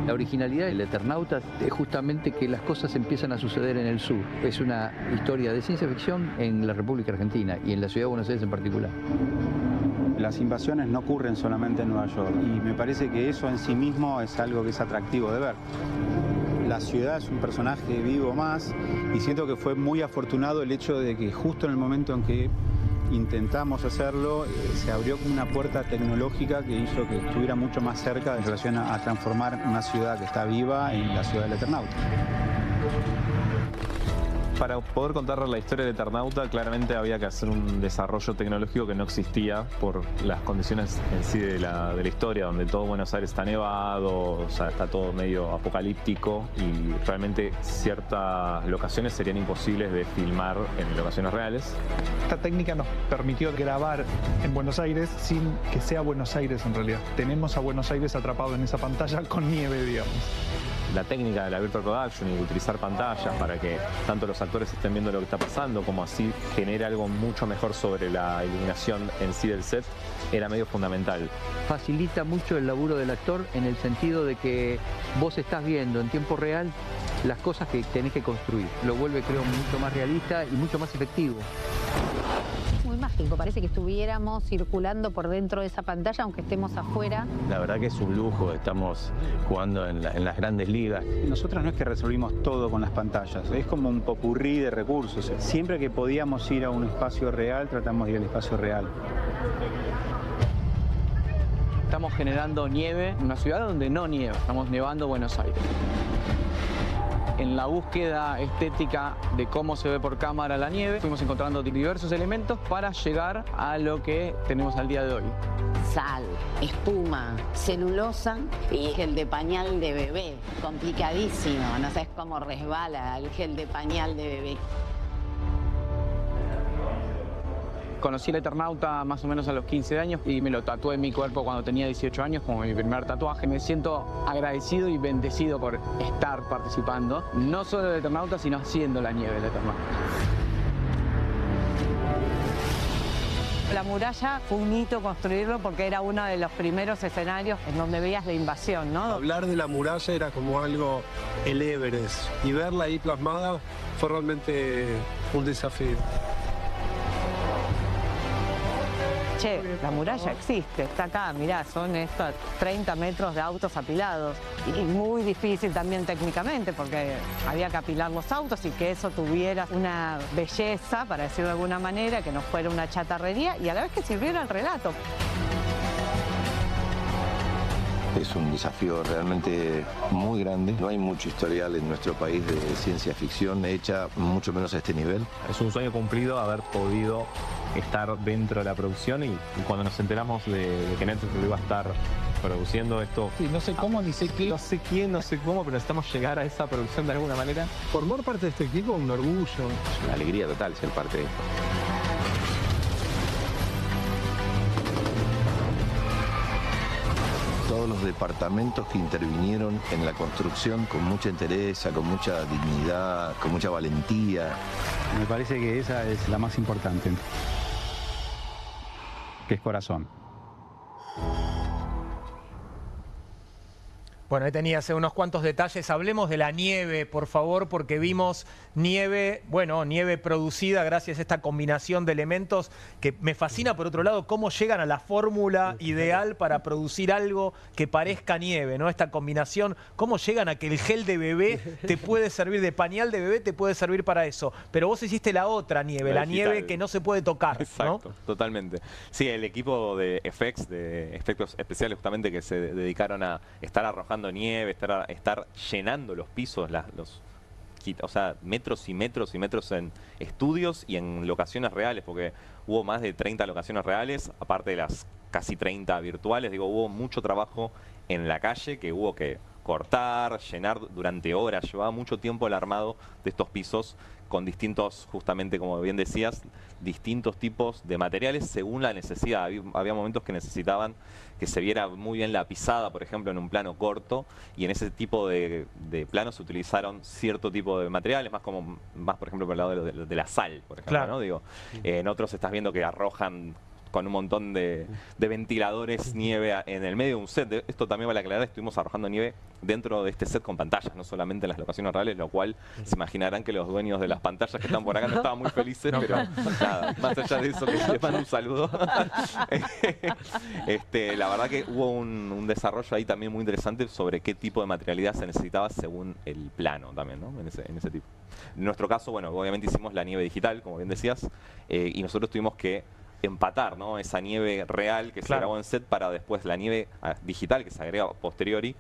La originalidad del Eternauta es justamente que las cosas empiezan a suceder en el sur. Es una historia de ciencia ficción en la República Argentina y en la ciudad de Buenos Aires en particular. Las invasiones no ocurren solamente en Nueva York y me parece que eso en sí mismo es algo que es atractivo de ver. La ciudad es un personaje vivo más y siento que fue muy afortunado el hecho de que justo en el momento en que intentamos hacerlo, se abrió una puerta tecnológica que hizo que estuviera mucho más cerca en relación a transformar una ciudad que está viva en la ciudad del Eternauta. Para poder contar la historia del Eternauta, claramente había que hacer un desarrollo tecnológico que no existía por las condiciones en sí de la historia, donde todo Buenos Aires está nevado, o sea, está todo medio apocalíptico y realmente ciertas locaciones serían imposibles de filmar en locaciones reales. Esta técnica nos permitió grabar en Buenos Aires sin que sea Buenos Aires en realidad. Tenemos a Buenos Aires atrapado en esa pantalla con nieve, digamos. La técnica de la Virtual Production y utilizar pantallas para que tanto los actores estén viendo lo que está pasando como así genere algo mucho mejor sobre la iluminación en sí del set era medio fundamental. Facilita mucho el laburo del actor en el sentido de que vos estás viendo en tiempo real las cosas que tenés que construir. Lo vuelve, creo, mucho más realista y mucho más efectivo. Muy mágico, parece que estuviéramos circulando por dentro de esa pantalla aunque estemos afuera. La verdad que es un lujo, estamos jugando en las grandes ligas. Nosotros no es que resolvimos todo con las pantallas, es como un popurrí de recursos. Siempre que podíamos ir a un espacio real, tratamos de ir al espacio real. Estamos generando nieve en una ciudad donde no nieva, estamos nevando Buenos Aires. En la búsqueda estética de cómo se ve por cámara la nieve, fuimos encontrando diversos elementos para llegar a lo que tenemos al día de hoy. Sal, espuma, celulosa y gel de pañal de bebé. Complicadísimo, no sabes cómo resbala el gel de pañal de bebé. Conocí el Eternauta más o menos a los 15 años y me lo tatué en mi cuerpo cuando tenía 18 años como mi primer tatuaje. Me siento agradecido y bendecido por estar participando, no solo del Eternauta, sino haciendo la nieve del Eternauta. La muralla fue un hito construirlo porque era uno de los primeros escenarios en donde veías la invasión, ¿no? Hablar de la muralla era como algo, el Everest, y verla ahí plasmada fue realmente un desafío. che, la muralla existe, está acá, mirá, son estos 30 metros de autos apilados. Y muy difícil también técnicamente, porque había que apilar los autos y que eso tuviera una belleza, para decirlo de alguna manera, que no fuera una chatarrería y a la vez que sirviera el relato. Es un desafío realmente muy grande. No hay mucho historial en nuestro país de ciencia ficción hecha, mucho menos a este nivel. Es un sueño cumplido haber podido estar dentro de la producción y cuando nos enteramos de que Netflix lo iba a estar produciendo esto, sí, no sé cómo ni sé qué, no sé quién, no sé cómo, pero necesitamos llegar a esa producción de alguna manera. Formar parte de este equipo es un orgullo. Es una alegría total ser parte de esto. Todos los departamentos que intervinieron en la construcción con mucha entereza, con mucha dignidad, con mucha valentía. Me parece que esa es la más importante, que es corazón. Bueno, ahí tenías unos cuantos detalles. Hablemos de la nieve, por favor, porque vimos nieve, bueno, nieve producida gracias a esta combinación de elementos que me fascina, por otro lado, cómo llegan a la fórmula ideal para producir algo que parezca nieve, ¿no? Esta combinación, cómo llegan a que el gel de bebé te puede servir, de pañal de bebé te puede servir para eso. Pero vos hiciste la otra nieve, la nieve que no se puede tocar, Exacto, ¿no? Totalmente. Sí, el equipo de FX, de efectos especiales justamente, que se dedicaron a estar arrojando nieve, estar llenando los pisos, o sea, metros y metros y metros en estudios y en locaciones reales, porque hubo más de 30 locaciones reales, aparte de las casi 30 virtuales. Digo, hubo mucho trabajo en la calle que hubo que cortar, llenar durante horas. Llevaba mucho tiempo el armado de estos pisos con distintos, justamente como bien decías, distintos tipos de materiales según la necesidad. Había momentos que necesitaban que se viera muy bien la pisada, por ejemplo, en un plano corto, y en ese tipo de planos se utilizaron cierto tipo de materiales, más por ejemplo, por el lado de la sal, por ejemplo, claro, ¿no? Digo, en otros estás viendo que arrojan con un montón de ventiladores nieve en el medio de un set. Esto también vale aclarar, estuvimos arrojando nieve dentro de este set con pantallas, no solamente en las locaciones reales, lo cual se imaginarán que los dueños de las pantallas que están por acá no estaban muy felices, pero nada, más allá de eso, que les mando un saludo. La verdad que hubo un desarrollo ahí también muy interesante sobre qué tipo de materialidad se necesitaba según el plano también, ¿no? En ese tipo. En nuestro caso, bueno, obviamente hicimos la nieve digital, como bien decías, y nosotros tuvimos que empatar, ¿no? Esa nieve real que se grabó en set para después la nieve digital que se agrega posteriori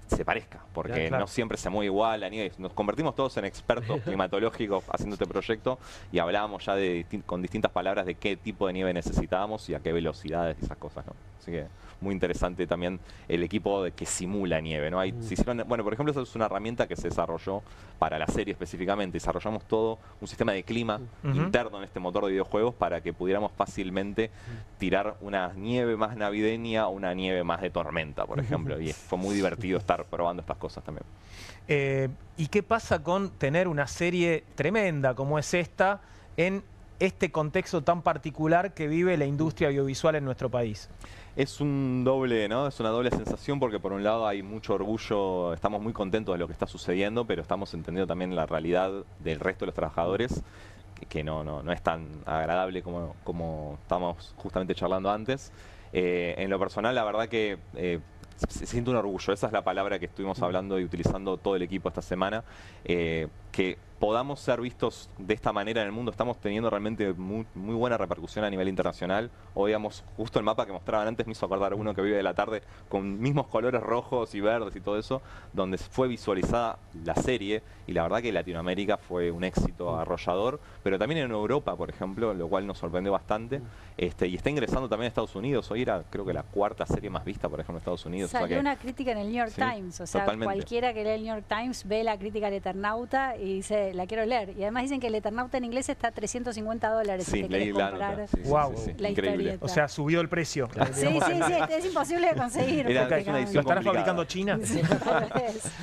se parezca, porque no siempre se mueve igual la nieve. Nos convertimos todos en expertos climatológicos haciendo este proyecto y hablábamos ya con distintas palabras de qué tipo de nieve necesitábamos y a qué velocidades y esas cosas, ¿no? Así que muy interesante también el equipo que simula nieve, ¿no? Se hicieron, bueno, por ejemplo, esa es una herramienta que se desarrolló para la serie específicamente. Desarrollamos todo un sistema de clima interno en este motor de videojuegos para que pudiéramos fácilmente tirar una nieve más navideña o una nieve más de tormenta, por ejemplo. Y fue muy divertido estar probando estas cosas también. ¿Y qué pasa con tener una serie tremenda como es esta en este contexto tan particular que vive la industria audiovisual en nuestro país? Es un doble, ¿no? Es una doble sensación porque por un lado hay mucho orgullo, estamos muy contentos de lo que está sucediendo, pero estamos entendiendo también la realidad del resto de los trabajadores, que no es tan agradable como estamos justamente charlando antes. En lo personal, la verdad que se siente un orgullo, esa es la palabra que estuvimos hablando y utilizando todo el equipo esta semana, que podamos ser vistos de esta manera en el mundo. Estamos teniendo realmente muy buena repercusión a nivel internacional. Hoy, digamos, justo el mapa que mostraban antes me hizo acordar uno que vive de la tarde con mismos colores rojos y verdes y todo eso, donde fue visualizada la serie, y la verdad que Latinoamérica fue un éxito arrollador, pero también en Europa, por ejemplo, lo cual nos sorprendió bastante, y está ingresando también a Estados Unidos. Hoy era, creo que la cuarta serie más vista, por ejemplo, en Estados Unidos. Salió o sea que, una crítica en el New York Times, o sea, totalmente. Cualquiera que lea el New York Times ve la crítica al Eternauta y dice, la quiero leer. Y además dicen que el Eternauta en inglés está a $350. Sí, si leí la nota. Sí, wow, la increíble. O sea, subió el precio. Sí, es imposible de conseguir. Era una edición ¿Lo estará fabricando China? Sí,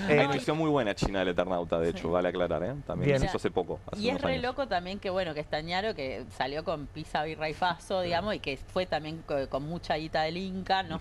hay una edición muy buena china del Eternauta, de hecho, vale aclarar, ¿eh? También se hizo hace poco. Y es re loco también que, bueno, que Estañaro, que salió con Pisa, Birra y Faso, digamos, y que fue también con mucha guita del Inca, ¿no?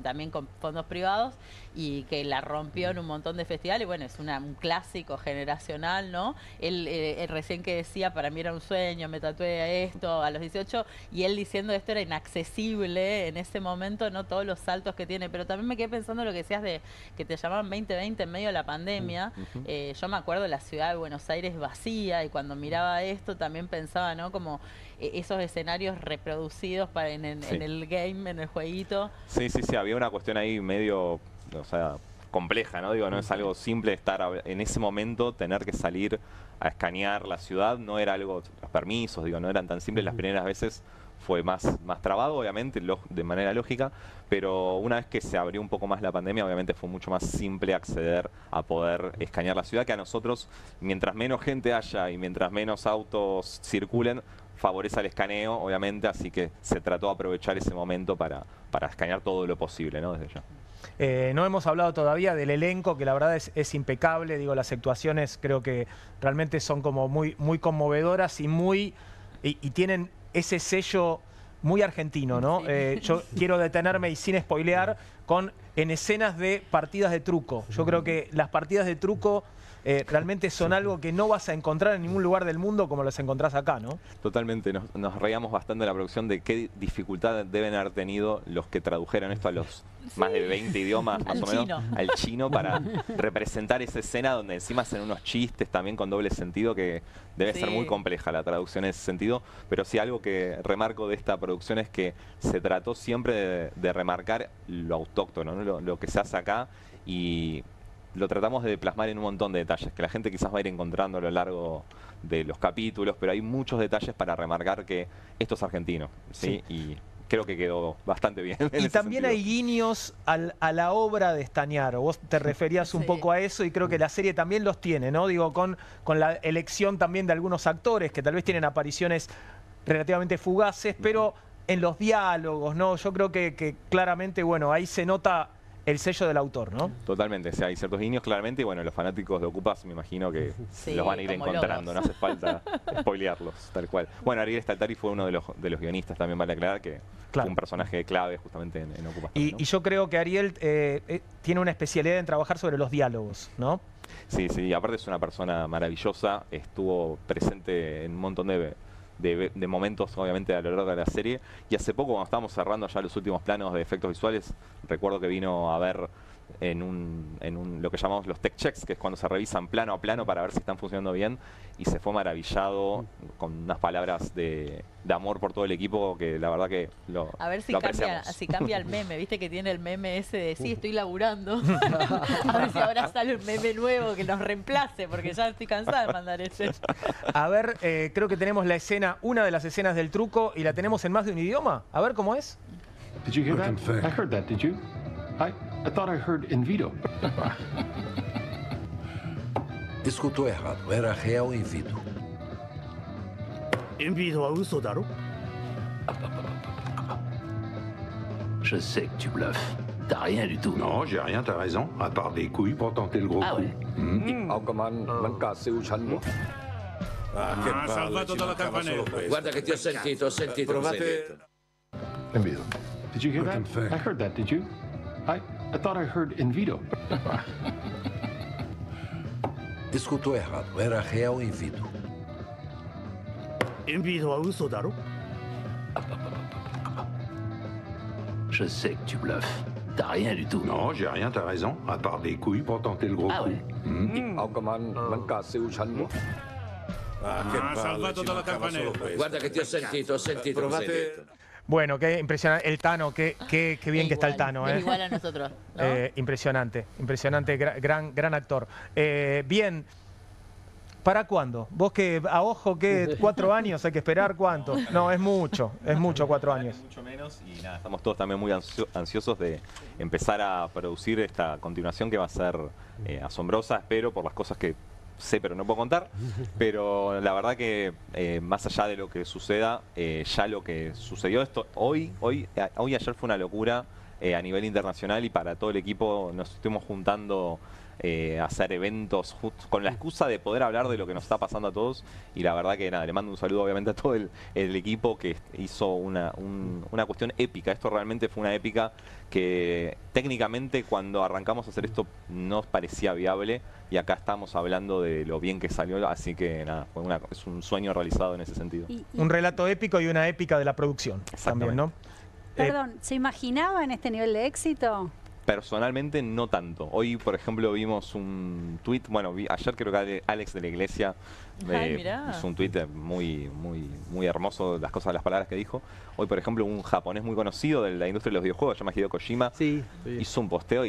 También con fondos privados, y que la rompió en un montón de festivales. Bueno, es un clásico generacional, ¿no? Él recién que decía, para mí era un sueño, me tatué esto a los 18, y él diciendo esto era inaccesible en ese momento, no todos los saltos que tiene. Pero también me quedé pensando en lo que decías de que te llamaban 2020 en medio de la pandemia. Yo me acuerdo de la ciudad de Buenos Aires vacía, y cuando miraba esto también pensaba, ¿no? Como esos escenarios reproducidos en el game, en el jueguito. Sí, había una cuestión ahí medio, o sea, compleja, ¿no? Digo, no es algo simple estar en ese momento, tener que salir a escanear la ciudad, no era algo, los permisos, digo, no eran tan simples. Las primeras veces fue más trabado, obviamente, de manera lógica, pero una vez que se abrió un poco más la pandemia, obviamente fue mucho más simple acceder a poder escanear la ciudad, que a nosotros, mientras menos gente haya y mientras menos autos circulen, favorece el escaneo, obviamente, así que se trató de aprovechar ese momento para escanear todo lo posible, ¿no? Desde ya. No hemos hablado todavía del elenco, que la verdad es impecable. Digo, las actuaciones creo que realmente son como muy conmovedoras y tienen ese sello muy argentino, ¿no? Yo quiero detenerme, y sin spoilear, en escenas de partidas de truco. Yo creo que las partidas de truco realmente son algo que no vas a encontrar en ningún lugar del mundo como los encontrás acá, ¿no? Totalmente, nos reíamos bastante de la producción de qué dificultad deben haber tenido los que tradujeron esto a los más de 20 idiomas, más o menos, al chino, para representar esa escena donde encima hacen unos chistes también con doble sentido, que debe ser muy compleja la traducción en ese sentido. Pero sí, algo que remarco de esta producción es que se trató siempre de remarcar lo autóctono, ¿no? Lo que se hace acá, y lo tratamos de plasmar en un montón de detalles que la gente quizás va a ir encontrando a lo largo de los capítulos, pero hay muchos detalles para remarcar que esto es argentino, ¿sí? Y creo que quedó bastante bien. Y también hay guiños a la obra de Stagnaro. Vos te referías un poco a eso, y creo que la serie también los tiene, ¿no? Digo, con la elección también de algunos actores que tal vez tienen apariciones relativamente fugaces, pero en los diálogos, ¿no? Yo creo que claramente, bueno, ahí se nota el sello del autor, ¿no? Totalmente, o sea, hay ciertos guiños claramente, y bueno, los fanáticos de Ocupas me imagino que los van a ir encontrando, no hace falta spoilearlos, tal cual. Bueno, Ariel Staltari fue uno de los guionistas, también vale aclarar, que fue un personaje clave justamente en Ocupas. Y yo creo que Ariel tiene una especialidad en trabajar sobre los diálogos, ¿no? Sí, aparte es una persona maravillosa, estuvo presente en un montón de momentos, obviamente, a lo largo de la serie. Y hace poco, cuando estábamos cerrando ya los últimos planos de efectos visuales, recuerdo que vino a ver en lo que llamamos los tech checks, que es cuando se revisan plano a plano para ver si están funcionando bien, y se fue maravillado con unas palabras de amor por todo el equipo, que la verdad que lo A ver si cambia el meme, viste que tiene el meme ese de sí, estoy laburando. A ver si ahora sale un meme nuevo que nos reemplace, porque ya estoy cansada de mandar ese. A ver, creo que tenemos la escena, una de las escenas del truco, y la tenemos en más de un idioma. A ver cómo es. Did you hear that? I heard that, did you? I thought I heard Envito. Escutou errado. Era real Envito. Envito wa uso daro? Je sais que tu bluffes. T'as rien du tout. Non, j'ai rien, t'as raison. À part des couilles pour tenter le gros coup. Ha salvato dalla campanella. Guarda che ti ho sentito, Provate. Envito. Did you hear that? I heard that, did you? I thought I heard Envito. Escutou errado. Era real Envito. Envito wa uso daro? Je sais que tu bluffes. T'as rien du tout. Non, j'ai rien, t'as raison. À part des couilles pour tenter le gros coup. Ha salvato dalla campanella. Guarda che ti ho sentito, Provate. Bueno, qué impresionante. El Tano, qué bien que está el Tano. Es igual a nosotros, ¿no? Impresionante, gran actor. Bien, ¿para cuándo? Vos que a ojo, que 4 años hay que esperar, ¿cuánto? No, es mucho 4 años. Mucho menos, y nada, estamos todos también muy ansiosos de empezar a producir esta continuación, que va a ser asombrosa, espero, por las cosas que sé pero no puedo contar, pero la verdad que más allá de lo que suceda, ya lo que sucedió esto hoy y ayer fue una locura a nivel internacional, y para todo el equipo nos estuvimos juntando hacer eventos con la excusa de poder hablar de lo que nos está pasando a todos. Y la verdad que nada, le mando un saludo obviamente a todo el equipo que hizo una cuestión épica. Esto realmente fue una épica que técnicamente cuando arrancamos a hacer esto no parecía viable, y acá estamos hablando de lo bien que salió, así que nada, es un sueño realizado en ese sentido. Un relato épico y una épica de la producción también, ¿no? Perdón, ¿se imaginaba en este nivel de éxito? Personalmente no tanto. Hoy, por ejemplo, vimos un tweet, bueno, ayer creo que Alex de la Iglesia hizo un tweet muy hermoso, las palabras que dijo. Hoy, por ejemplo, un japonés muy conocido de la industria de los videojuegos, se llama Hideo Kojima, hizo un posteo,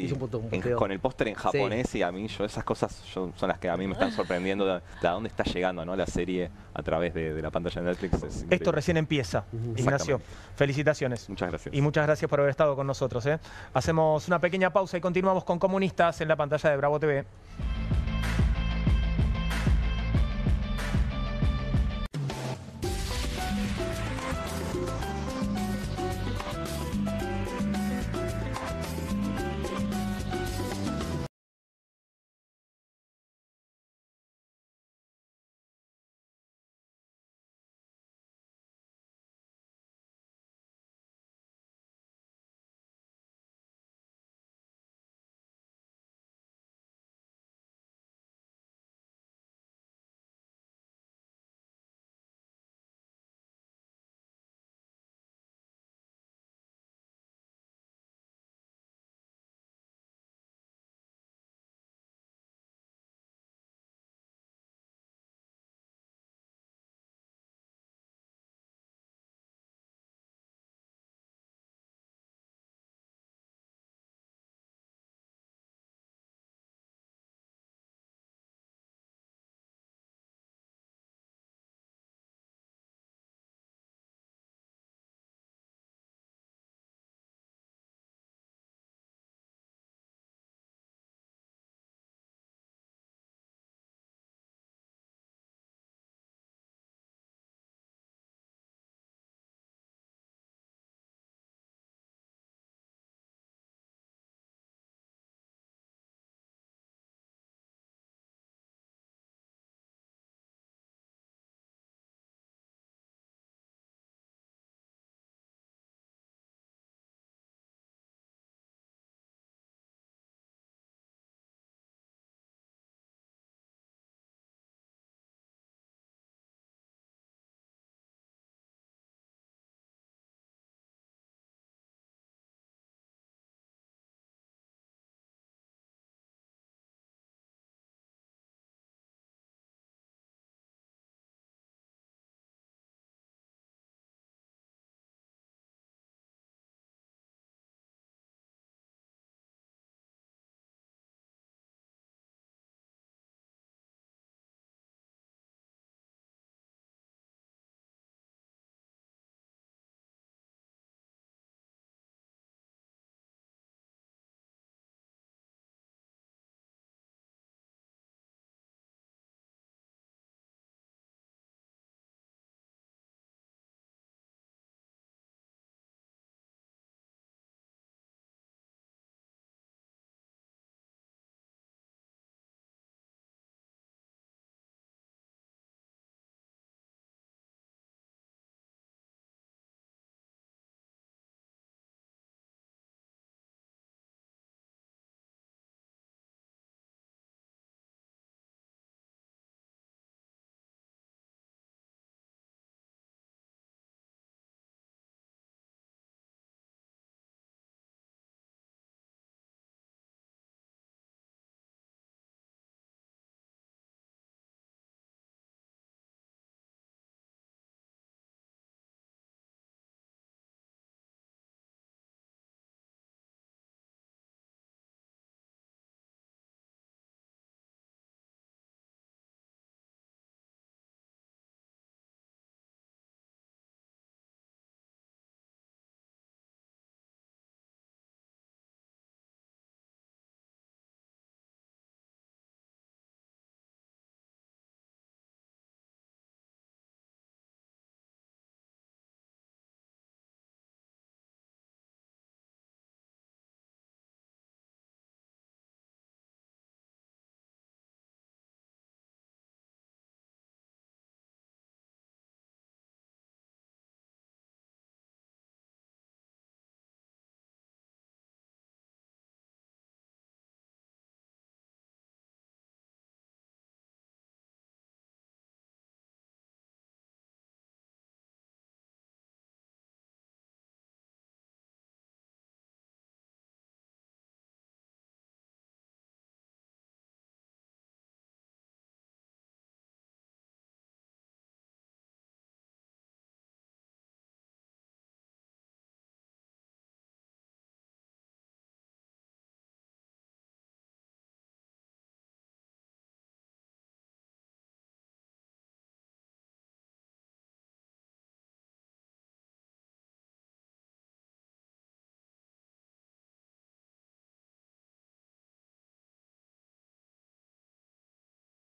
con el póster en japonés, y a mí esas cosas son las que a mí me están sorprendiendo de a dónde está llegando, ¿no?, la serie a través de la pantalla de Netflix. Esto recién empieza, Ignacio. Felicitaciones. Muchas gracias. Y muchas gracias por haber estado con nosotros. Hacemos una pequeña pausa y continuamos con Comunistas en la pantalla de Bravo TV.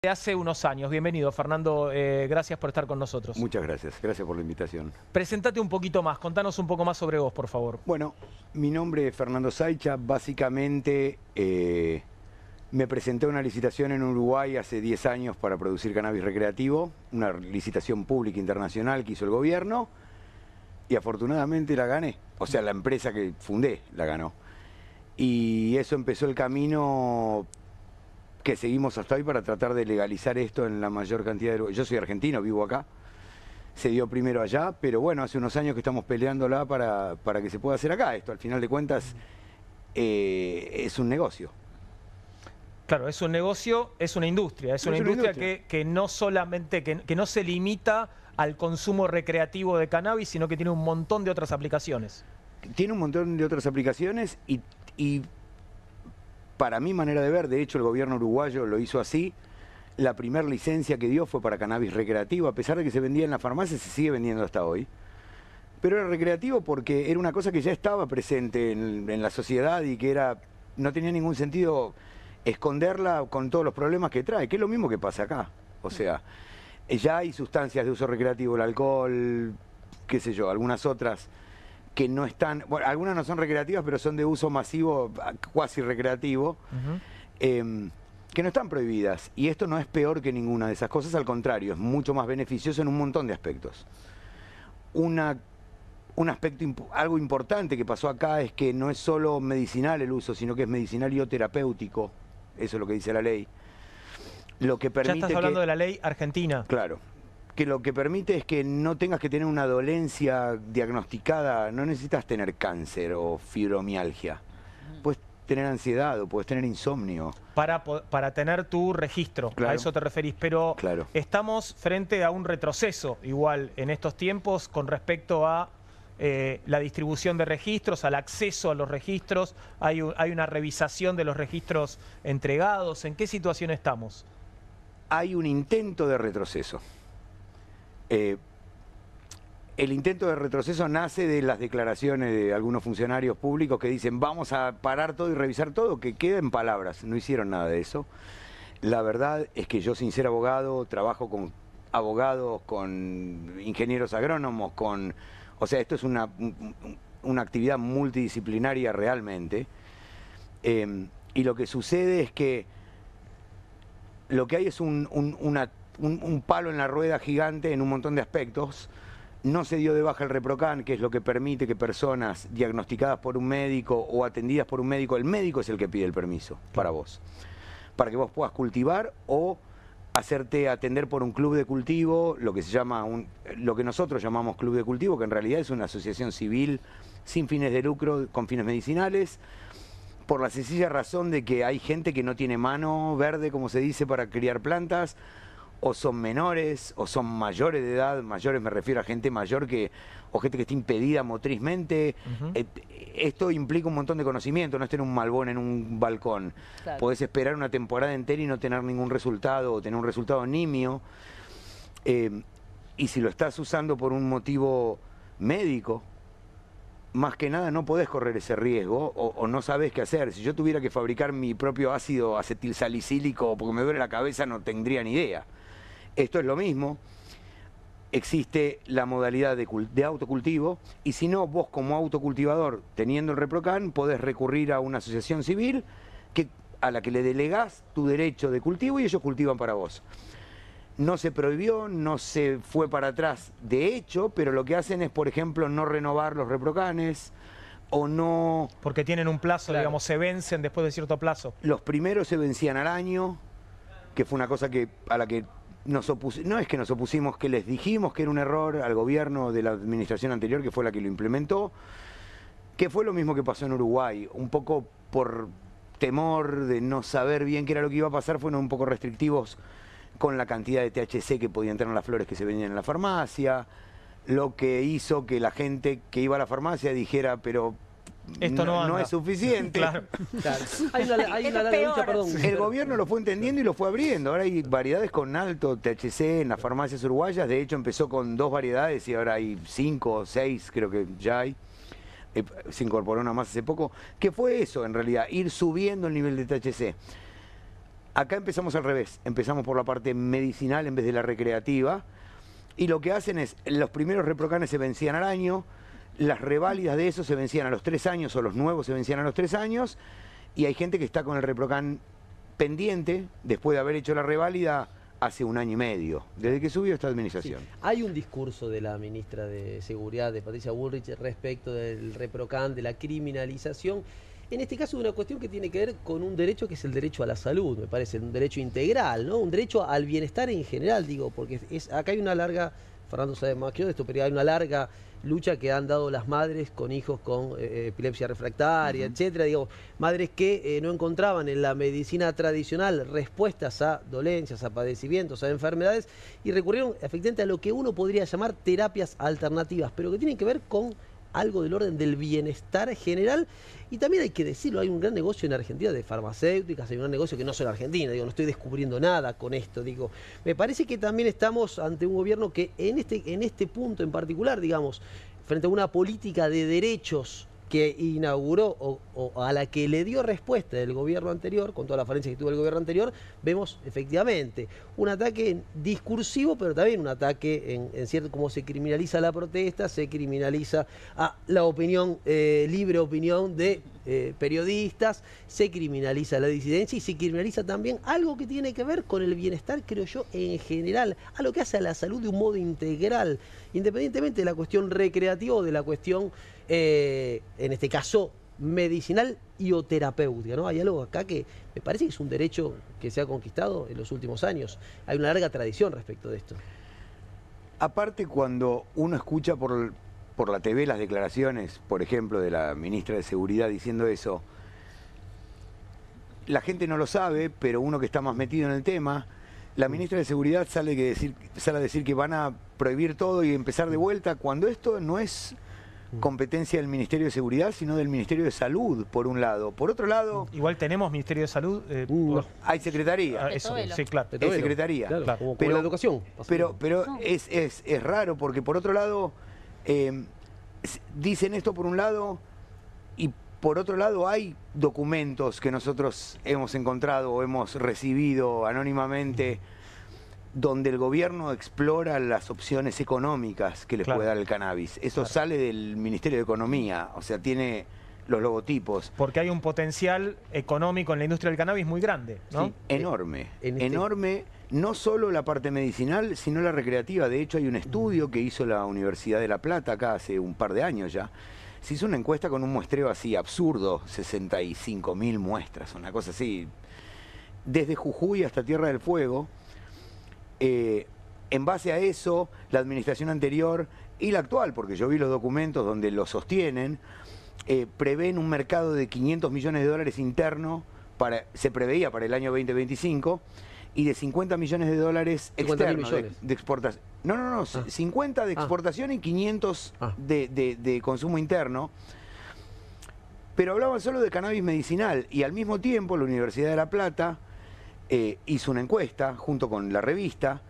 de hace unos años. Bienvenido, Fernando. Gracias por estar con nosotros. Muchas gracias. Gracias por la invitación. Presentate un poquito más. Contanos un poco más sobre vos, por favor. Bueno, mi nombre es Fernando Saicha. Básicamente me presenté a una licitación en Uruguay hace 10 años para producir cannabis recreativo. Una licitación pública internacional que hizo el gobierno. Y afortunadamente la gané. O sea, la empresa que fundé la ganó. Y eso empezó el camino que seguimos hasta hoy para tratar de legalizar esto en la mayor cantidad de... Yo soy argentino, vivo acá. Se dio primero allá, pero bueno, hace unos años que estamos peleándola para que se pueda hacer acá. Esto, al final de cuentas, es un negocio. Claro, es un negocio, es una industria. Es una industria que no solamente, que no se limita al consumo recreativo de cannabis, sino que tiene un montón de otras aplicaciones. Tiene un montón de otras aplicaciones y para mi manera de ver, de hecho el gobierno uruguayo lo hizo así, la primera licencia que dio fue para cannabis recreativo, a pesar de que se vendía en la farmacia, se sigue vendiendo hasta hoy. Pero era recreativo porque era una cosa que ya estaba presente en la sociedad y que no tenía ningún sentido esconderla con todos los problemas que trae, que es lo mismo que pasa acá. O sea, ya hay sustancias de uso recreativo, el alcohol, qué sé yo, algunas otras que no están, bueno, algunas no son recreativas, pero son de uso masivo, cuasi recreativo, que no están prohibidas. Y esto no es peor que ninguna de esas cosas, al contrario, es mucho más beneficioso en un montón de aspectos. Algo importante que pasó acá es que no es solo medicinal el uso, sino que es medicinal y o terapéutico, eso es lo que dice la ley. Lo que permite ya estás hablando de la ley argentina. Claro. Que lo que permite es que no tengas que tener una dolencia diagnosticada, no necesitas tener cáncer o fibromialgia. Puedes tener ansiedad o puedes tener insomnio. Para tener tu registro, claro. A eso te referís. Pero claro. Estamos frente a un retroceso igual en estos tiempos con respecto a la distribución de registros, al acceso a los registros. Hay una revisación de los registros entregados. ¿En qué situación estamos? Hay un intento de retroceso. El intento de retroceso nace de las declaraciones de algunos funcionarios públicos que dicen vamos a parar todo y revisar todo, que queda en palabras, no hicieron nada de eso. La verdad es que yo, sin ser abogado, trabajo con abogados, con ingenieros agrónomos, o sea, esto es una actividad multidisciplinaria realmente. Y lo que sucede es que lo que hay es un palo en la rueda gigante en un montón de aspectos. No se dio de baja el ReproCan, que es lo que permite que personas diagnosticadas por un médico o atendidas por un médico, el médico es el que pide el permiso para vos, para que vos puedas cultivar o hacerte atender por un club de cultivo, lo que se llama lo que nosotros llamamos club de cultivo, que en realidad es una asociación civil sin fines de lucro, con fines medicinales, por la sencilla razón de que hay gente que no tiene mano verde, como se dice, para criar plantas, o son menores, o son mayores de edad. Mayores me refiero a gente mayor o gente que está impedida motrizmente. Esto implica un montón de conocimiento, no es tener un malbón en un balcón. Claro. Podés esperar una temporada entera y no tener ningún resultado, o tener un resultado nimio. Y si lo estás usando por un motivo médico, más que nada no podés correr ese riesgo o no sabés qué hacer. Si yo tuviera que fabricar mi propio ácido acetilsalicílico porque me duele la cabeza, no tendría ni idea. Esto es lo mismo. Existe la modalidad de autocultivo y si no, vos como autocultivador, teniendo el ReproCan, podés recurrir a una asociación civil a la que le delegás tu derecho de cultivo y ellos cultivan para vos. No se prohibió, no se fue para atrás de hecho, pero lo que hacen es, por ejemplo, no renovar los ReproCanes o no... Porque tienen un plazo, claro. Digamos, se vencen después de cierto plazo. Los primeros se vencían al año, que fue una cosa a la que no es que nos opusimos, que les dijimos que era un error al gobierno de la administración anterior, que fue la que lo implementó, que fue lo mismo que pasó en Uruguay, un poco por temor de no saber bien qué era lo que iba a pasar, fueron un poco restrictivos con la cantidad de THC que podían tener las flores que se vendían en la farmacia, lo que hizo que la gente que iba a la farmacia dijera, pero esto no es suficiente. Claro. Hay una larga lucha, perdón. El gobierno lo fue entendiendo y lo fue abriendo. Ahora hay variedades con alto THC en las farmacias uruguayas. De hecho, empezó con 2 variedades y ahora hay 5 o 6, creo que ya hay. Se incorporó una más hace poco. ¿Qué fue eso, en realidad? Ir subiendo el nivel de THC. Acá empezamos al revés, empezamos por la parte medicinal en vez de la recreativa, y lo que hacen es, los primeros reprocanes se vencían al año, las reválidas de eso se vencían a los 3 años, o los nuevos se vencían a los 3 años, y hay gente que está con el reprocan pendiente, después de haber hecho la reválida, hace 1 año y medio, desde que subió esta administración. Sí. Hay un discurso de la ministra de Seguridad, de Patricia Bullrich, respecto del reprocan, de la criminalización. En este caso, una cuestión que tiene que ver con un derecho que es el derecho a la salud, me parece, un derecho integral, ¿no? Un derecho al bienestar en general, digo, porque acá hay una larga, Fernando sabe más que yo de esto, pero hay una larga lucha que han dado las madres con hijos con epilepsia refractaria, etcétera, digo, madres que no encontraban en la medicina tradicional respuestas a dolencias, a padecimientos, a enfermedades, y recurrieron efectivamente a lo que uno podría llamar terapias alternativas, pero que tienen que ver con algo del orden del bienestar general. Y también hay que decirlo, hay un gran negocio en Argentina de farmacéuticas, hay un gran negocio que no solo en Argentina, digo, no estoy descubriendo nada con esto, digo, me parece que también estamos ante un gobierno que en este punto en particular, digamos, frente a una política de derechos que inauguró o a la que le dio respuesta el gobierno anterior, con todas las falencias que tuvo el gobierno anterior, vemos efectivamente un ataque discursivo, pero también un ataque en cierto, como se criminaliza la protesta, se criminaliza a la opinión, libre opinión de periodistas, se criminaliza la disidencia y se criminaliza también algo que tiene que ver con el bienestar, creo yo, en general, a lo que hace a la salud de un modo integral, independientemente de la cuestión recreativa o de la cuestión, en este caso, medicinal y o terapéutica, ¿no? Hay algo acá que me parece que es un derecho que se ha conquistado en los últimos años. Hay una larga tradición respecto de esto. Aparte, cuando uno escucha por la TV las declaraciones, por ejemplo, de la ministra de Seguridad diciendo eso, la gente no lo sabe, pero uno que está más metido en el tema, la ministra de Seguridad sale a decir que van a prohibir todo y empezar de vuelta, cuando esto no es competencia del Ministerio de Seguridad, sino del Ministerio de Salud, por un lado. Por otro lado... Igual tenemos Ministerio de Salud. Hay secretaría. Eso, sí, claro. Hay secretaría. Claro, como la educación. Pero es raro, porque por otro lado, dicen esto por un lado, y por otro lado hay documentos que nosotros hemos encontrado o hemos recibido anónimamente, donde el gobierno explora las opciones económicas que les puede dar el cannabis. Eso sale del Ministerio de Economía, o sea, tiene los logotipos. Porque hay un potencial económico en la industria del cannabis muy grande, ¿no? Sí, enorme, enorme, no solo la parte medicinal, sino la recreativa. De hecho, hay un estudio que hizo la Universidad de La Plata, acá hace un par de años ya. Se hizo una encuesta con un muestreo así absurdo, 65.000 muestras, una cosa así, desde Jujuy hasta Tierra del Fuego. En base a eso, la administración anterior y la actual, porque yo vi los documentos donde lo sostienen, prevén un mercado de 500 millones de dólares interno, se preveía para el año 2025, y de 50 millones de dólares externos de exportación. No, 50 de exportación y 500 de consumo interno. Pero hablaban solo de cannabis medicinal, y al mismo tiempo la Universidad de La Plata hizo una encuesta junto con la revista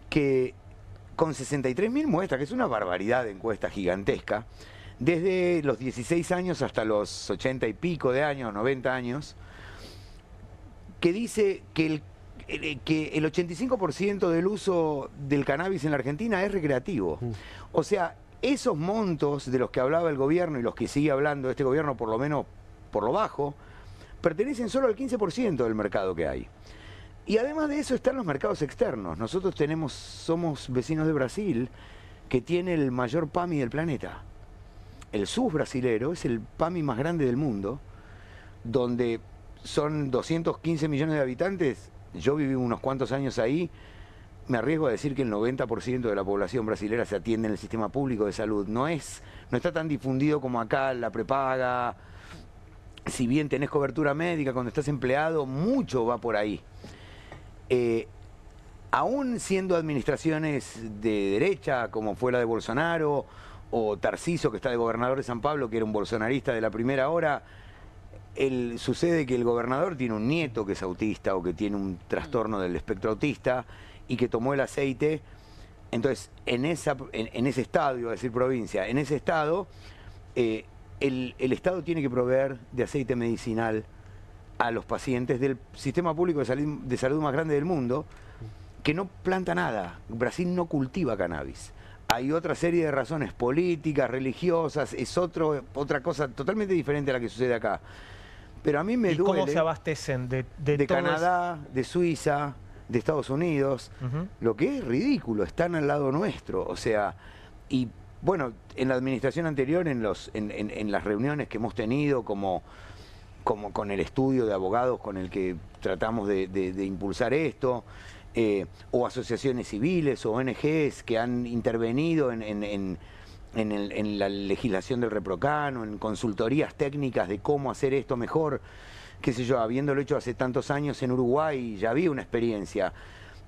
que con 63.000 muestras, que es una barbaridad de encuesta gigantesca, desde los 16 años hasta los 80 y pico de años, 90 años, que dice que el 85% del uso del cannabis en la Argentina es recreativo. O sea, esos montos de los que hablaba el gobierno y los que sigue hablando este gobierno, por lo menos por lo bajo, pertenecen solo al 15% del mercado que hay. Y además de eso están los mercados externos. Nosotros somos vecinos de Brasil, que tiene el mayor PAMI del planeta. El SUS brasilero es el PAMI más grande del mundo, donde son 215 millones de habitantes. Yo viví unos cuantos años ahí. Me arriesgo a decir que el 90% de la población brasilera se atiende en el sistema público de salud. No está tan difundido como acá la prepaga. Si bien tenés cobertura médica cuando estás empleado, mucho va por ahí. Aún siendo administraciones de derecha, como fue la de Bolsonaro, o Tarciso, que está de gobernador de San Pablo, que era un bolsonarista de la primera hora, sucede que el gobernador tiene un nieto que es autista o que tiene un trastorno del espectro autista y que tomó el aceite. Entonces, en ese estado, iba a decir provincia, en ese estado, el Estado tiene que proveer de aceite medicinal a los pacientes del sistema público de salud más grande del mundo, que no planta nada. Brasil no cultiva cannabis. Hay otra serie de razones políticas, religiosas, es otra cosa totalmente diferente a la que sucede acá. Pero a mí me duele. ¿Cómo se abastecen de Canadá, de Suiza, de Estados Unidos? Lo que es ridículo, están al lado nuestro. O sea, y bueno, en la administración anterior, en las reuniones que hemos tenido, como con el estudio de abogados con el que tratamos de impulsar esto, o asociaciones civiles o ONGs que han intervenido en la legislación del ReproCan o en consultorías técnicas de cómo hacer esto mejor, qué sé yo, habiéndolo hecho hace tantos años en Uruguay, ya había una experiencia,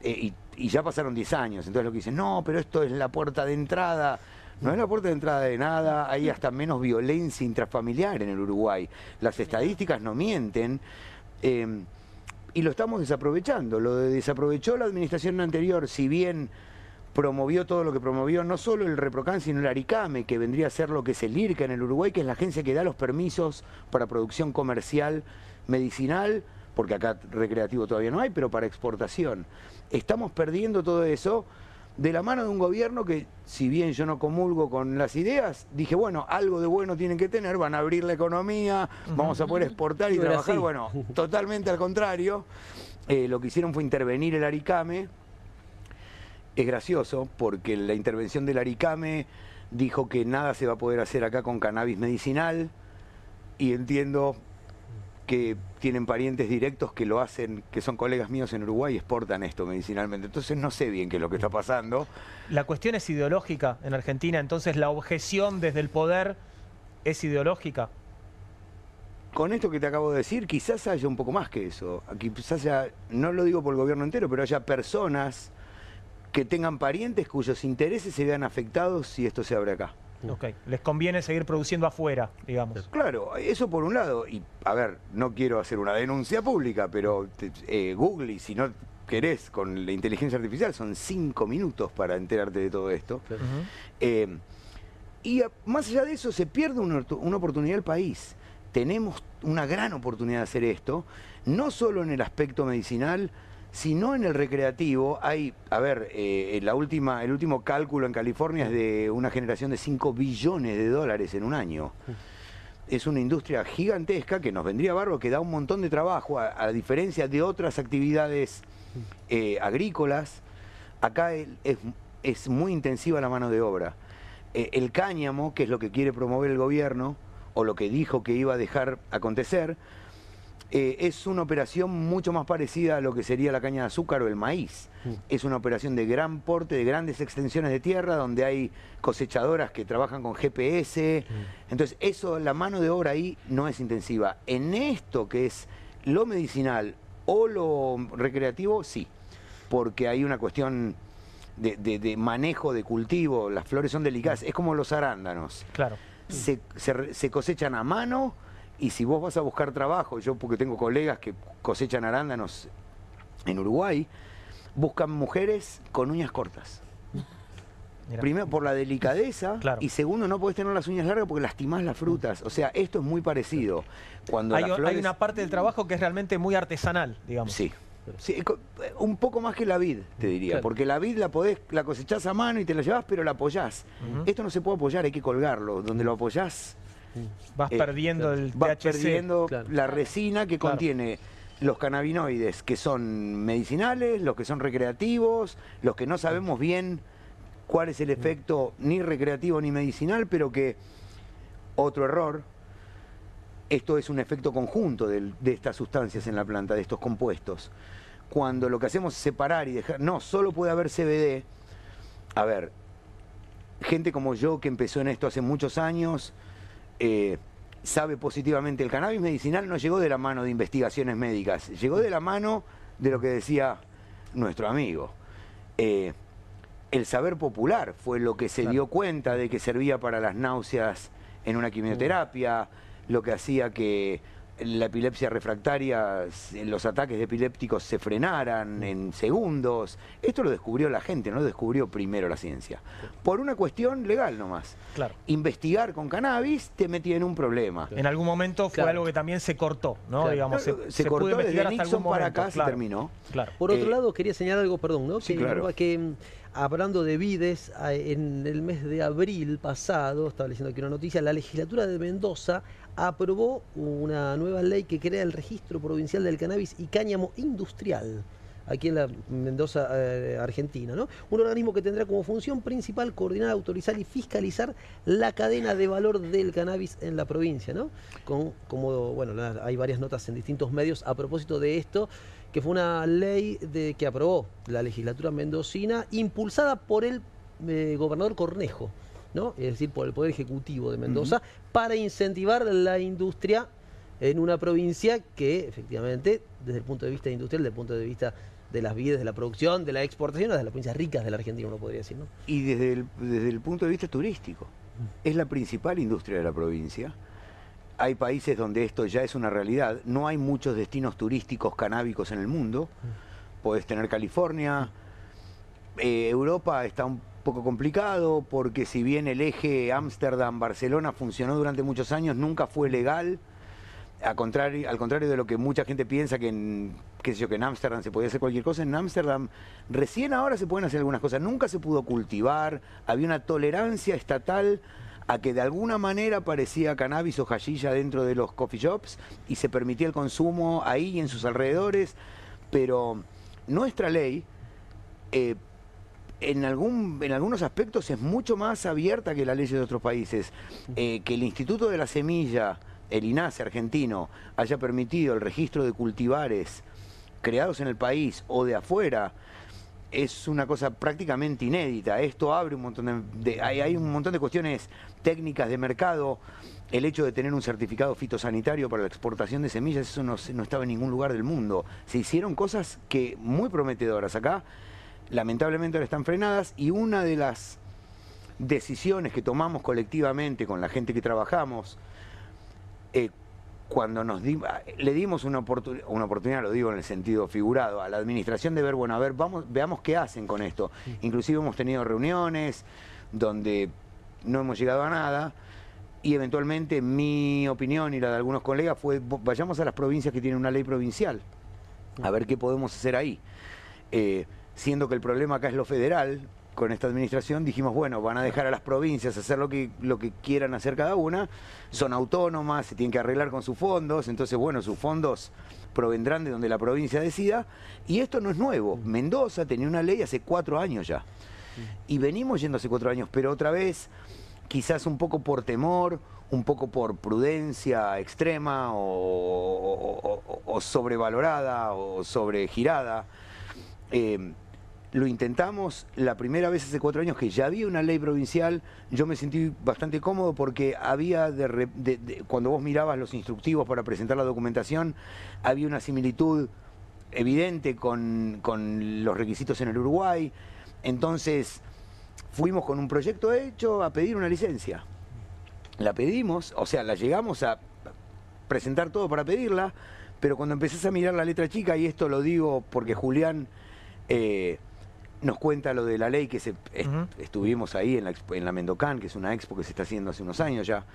y ya pasaron 10 años, entonces lo que dicen, no, pero esto es la puerta de entrada. No es la puerta de entrada de nada, hay hasta menos violencia intrafamiliar en el Uruguay. Las estadísticas no mienten, y lo estamos desaprovechando. Lo desaprovechó la administración anterior, si bien promovió todo lo que promovió, no solo el ReproCan, sino el ARICAME, que vendría a ser lo que es el IRCA en el Uruguay, que es la agencia que da los permisos para producción comercial medicinal, porque acá recreativo todavía no hay, pero para exportación. Estamos perdiendo todo eso de la mano de un gobierno que, si bien yo no comulgo con las ideas, dije, bueno, algo de bueno tienen que tener, van a abrir la economía, vamos a poder exportar y trabajar. Bueno, totalmente al contrario. Lo que hicieron fue intervenir el ARICAME. Es gracioso porque la intervención del ARICAME dijo que nada se va a poder hacer acá con cannabis medicinal, y entiendo que tienen parientes directos que lo hacen, que son colegas míos en Uruguay y exportan esto medicinalmente. Entonces no sé bien qué es lo que está pasando. La cuestión es ideológica en Argentina, entonces la objeción desde el poder es ideológica. Con esto que te acabo de decir, quizás haya un poco más que eso. Quizás haya, no lo digo por el gobierno entero, pero haya personas que tengan parientes cuyos intereses se vean afectados si esto se abre acá. Ok, les conviene seguir produciendo afuera, digamos. Claro, eso por un lado. Y a ver, no quiero hacer una denuncia pública, pero Google, y si no querés, con la inteligencia artificial, son 5 minutos para enterarte de todo esto. Y más allá de eso, se pierde una oportunidad del país. Tenemos una gran oportunidad de hacer esto, no solo en el aspecto medicinal, sino en el recreativo. Hay, a ver, el último cálculo en California es de una generación de $5 billones en un año. Es una industria gigantesca que nos vendría bárbaro, que da un montón de trabajo, a diferencia de otras actividades agrícolas. Acá es muy intensiva la mano de obra. El cáñamo, que es lo que quiere promover el gobierno, o lo que dijo que iba a dejar acontecer, es una operación mucho más parecida a lo que sería la caña de azúcar o el maíz. Es una operación de gran porte, de grandes extensiones de tierra, donde hay cosechadoras que trabajan con GPS. Entonces, la mano de obra ahí no es intensiva. En esto que es lo medicinal o lo recreativo, sí, porque hay una cuestión de manejo de cultivo. Las flores son delicadas, es como los arándanos. Claro. Se cosechan a mano. Y si vos vas a buscar trabajo, yo porque tengo colegas que cosechan arándanos en Uruguay, buscan mujeres con uñas cortas. Mirá. Primero, por la delicadeza, claro. Y segundo, no podés tener las uñas largas porque lastimás las frutas. O sea, esto es muy parecido. Cuando hay una parte del trabajo que es realmente muy artesanal, digamos. Sí. Sí, un poco más que la vid, te diría, claro. Porque la vid la cosechás a mano y te la llevás, pero la apoyás. Esto no se puede apoyar, hay que colgarlo. Donde lo apoyás, vas perdiendo el THC. Vas perdiendo la resina que contiene los cannabinoides, que son medicinales, los que son recreativos, los que no sabemos bien cuál es el efecto ni recreativo ni medicinal, pero que, otro error, esto es un efecto conjunto de estas sustancias en la planta, de estos compuestos. Cuando lo que hacemos es separar y dejar, no, solo puede haber CBD. A ver, gente como yo que empezó en esto hace muchos años, sabe positivamente, el cannabis medicinal no llegó de la mano de investigaciones médicas, llegó de la mano de lo que decía nuestro amigo. El saber popular fue lo que se dio cuenta de que servía para las náuseas en una quimioterapia, lo que hacía que la epilepsia refractaria, los ataques epilépticos se frenaran en segundos. Esto lo descubrió la gente, no lo descubrió primero la ciencia. Por una cuestión legal nomás. Claro. Investigar con cannabis te metía en un problema. En algún momento fue algo que también se cortó, ¿no? Claro. Digamos, se cortó pudo investigar desde hasta Nixon algún para momento. acá, se terminó. Claro. Por otro lado, quería señalar algo, perdón, ¿no? Sí, claro. Que hablando de vides, en el mes de abril pasado, estaba leyendo aquí una noticia, la legislatura de Mendoza aprobó una nueva ley que crea el registro provincial del cannabis y cáñamo industrial, aquí en la Mendoza, Argentina, ¿no? Un organismo que tendrá como función principal coordinar, autorizar y fiscalizar la cadena de valor del cannabis en la provincia, ¿no? Hay varias notas en distintos medios a propósito de esto, que fue una ley que aprobó la legislatura mendocina, impulsada por el gobernador Cornejo, ¿no? Es decir, por el Poder Ejecutivo de Mendoza, para incentivar la industria en una provincia que, efectivamente, desde el punto de vista industrial, desde el punto de vista de las vides, de la producción, de la exportación, es de las provincias ricas de la Argentina, uno podría decir, ¿no? Y desde el punto de vista turístico, es la principal industria de la provincia. Hay países donde esto ya es una realidad. No hay muchos destinos turísticos canábicos en el mundo. Podés tener California. Europa está un poco complicado porque si bien el eje Ámsterdam-Barcelona funcionó durante muchos años, nunca fue legal. Al contrario de lo que mucha gente piensa que en Ámsterdam se podía hacer cualquier cosa, en Ámsterdam recién ahora se pueden hacer algunas cosas. Nunca se pudo cultivar, había una tolerancia estatal a que de alguna manera aparecía cannabis o hachilla dentro de los coffee shops y se permitía el consumo ahí y en sus alrededores, pero nuestra ley en algunos aspectos es mucho más abierta que la ley de otros países. Que el Instituto de la Semilla, el INASE argentino, haya permitido el registro de cultivares creados en el país o de afuera, es una cosa prácticamente inédita. Esto abre un montón hay un montón de cuestiones técnicas de mercado. El hecho de tener un certificado fitosanitario para la exportación de semillas, eso no estaba en ningún lugar del mundo. Se hicieron cosas que muy prometedoras. Acá, lamentablemente, ahora están frenadas, y una de las decisiones que tomamos colectivamente con la gente que trabajamos, cuando le dimos una oportunidad, lo digo en el sentido figurado, a la administración de ver, bueno, a ver, veamos qué hacen con esto. Inclusive hemos tenido reuniones donde no hemos llegado a nada, y eventualmente mi opinión y la de algunos colegas fue, vayamos a las provincias que tienen una ley provincial, a ver qué podemos hacer ahí. Siendo que el problema acá es lo federal, con esta administración dijimos, bueno, van a dejar a las provincias hacer lo que quieran hacer cada una, son autónomas, se tienen que arreglar con sus fondos, entonces bueno, sus fondos provendrán de donde la provincia decida, y esto no es nuevo. Mendoza tenía una ley hace 4 años ya, y venimos yendo hace 4 años, pero otra vez, quizás un poco por temor, un poco por prudencia extrema o sobrevalorada o sobregirada, lo intentamos la primera vez hace 4 años que ya había una ley provincial. Yo me sentí bastante cómodo porque había, cuando vos mirabas los instructivos para presentar la documentación, había una similitud evidente con los requisitos en el Uruguay. Entonces fuimos con un proyecto hecho a pedir una licencia. La pedimos, o sea, la llegamos a presentar todo para pedirla, pero cuando empezás a mirar la letra chica, y esto lo digo porque Julián nos cuenta lo de la ley que estuvimos ahí en la Mendocan, que es una expo que se está haciendo hace unos años ya.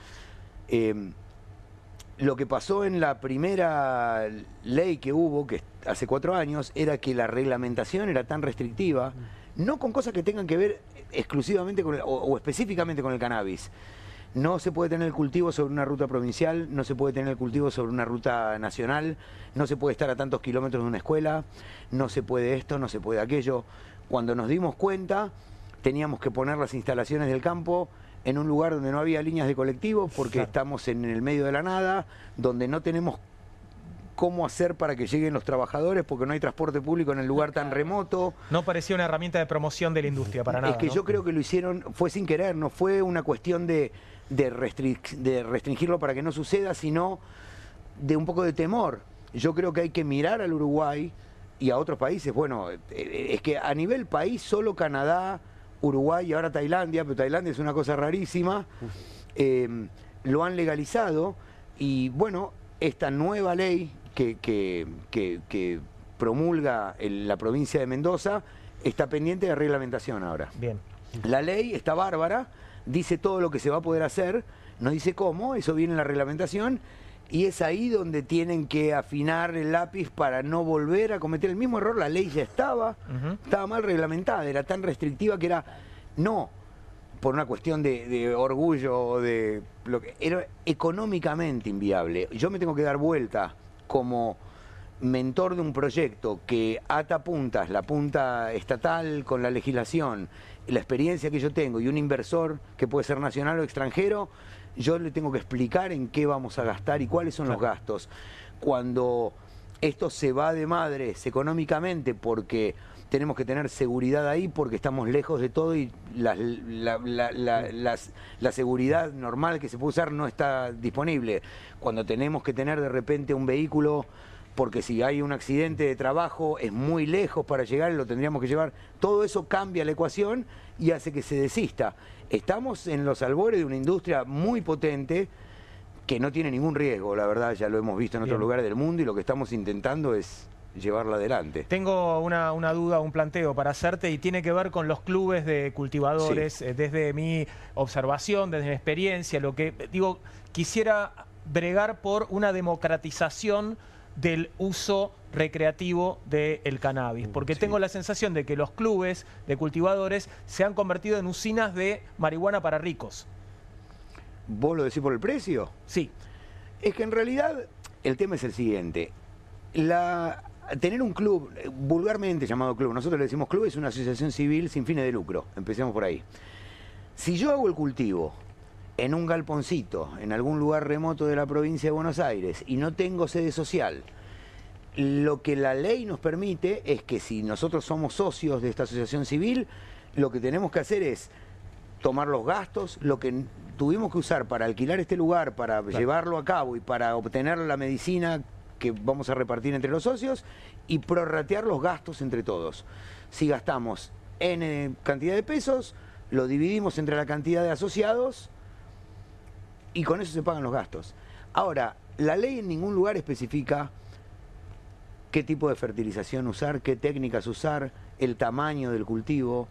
Lo que pasó en la primera ley que hubo, que hace 4 años, era que la reglamentación era tan restrictiva, no con cosas que tengan que ver exclusivamente con o específicamente con el cannabis. No se puede tener el cultivo sobre una ruta provincial, no se puede tener el cultivo sobre una ruta nacional, no se puede estar a tantos kilómetros de una escuela, no se puede esto, no se puede aquello. Cuando nos dimos cuenta, teníamos que poner las instalaciones del campo en un lugar donde no había líneas de colectivo, porque estamos en el medio de la nada, donde no tenemos cómo hacer para que lleguen los trabajadores, porque no hay transporte público en el lugar tan remoto. No parecía una herramienta de promoción de la industria para nada. Es que yo creo que lo hicieron, fue sin querer, no fue una cuestión de restringirlo para que no suceda, sino de un poco de temor. Yo creo que hay que mirar al Uruguay y a otros países. Bueno, es que a nivel país solo Canadá, Uruguay y ahora Tailandia, pero Tailandia es una cosa rarísima, lo han legalizado, y bueno, esta nueva ley que promulga la provincia de Mendoza está pendiente de reglamentación ahora. Bien. La ley está bárbara, dice todo lo que se va a poder hacer, no dice cómo, eso viene en la reglamentación, y es ahí donde tienen que afinar el lápiz para no volver a cometer el mismo error. La ley ya estaba mal reglamentada, era tan restrictiva que era, no por una cuestión de orgullo o de lo que era económicamente inviable. Yo me tengo que dar vuelta como mentor de un proyecto que ata puntas, la punta estatal con la legislación, la experiencia que yo tengo y un inversor que puede ser nacional o extranjero, yo le tengo que explicar en qué vamos a gastar y cuáles son los gastos. Cuando esto se va de madres económicamente porque tenemos que tener seguridad ahí porque estamos lejos de todo y la seguridad normal que se puede usar no está disponible. Cuando tenemos que tener de repente un vehículo porque si hay un accidente de trabajo es muy lejos para llegar y lo tendríamos que llevar. Todo eso cambia la ecuación y hace que se desista. Estamos en los albores de una industria muy potente que no tiene ningún riesgo, la verdad, ya lo hemos visto en otros lugares del mundo y lo que estamos intentando es llevarla adelante. Tengo una duda, un planteo para hacerte y tiene que ver con los clubes de cultivadores. Sí. Desde mi observación, desde mi experiencia, lo que digo, quisiera bregar por una democratización del uso recreativo del cannabis, porque tengo la sensación de que los clubes de cultivadores se han convertido en usinas de marihuana para ricos. ¿Vos lo decís por el precio? Sí. Es que en realidad el tema es el siguiente. Tener un club, vulgarmente llamado club, nosotros le decimos club, es una asociación civil sin fines de lucro. Empecemos por ahí. Si yo hago el cultivo en un galponcito, en algún lugar remoto de la provincia de Buenos Aires, y no tengo sede social, lo que la ley nos permite es que si nosotros somos socios de esta asociación civil, lo que tenemos que hacer es tomar los gastos, lo que tuvimos que usar para alquilar este lugar, para llevarlo a cabo y para obtener la medicina que vamos a repartir entre los socios y prorratear los gastos entre todos. Si gastamos N cantidad de pesos, lo dividimos entre la cantidad de asociados y con eso se pagan los gastos. Ahora, la ley en ningún lugar especifica qué tipo de fertilización usar, qué técnicas usar, el tamaño del cultivo.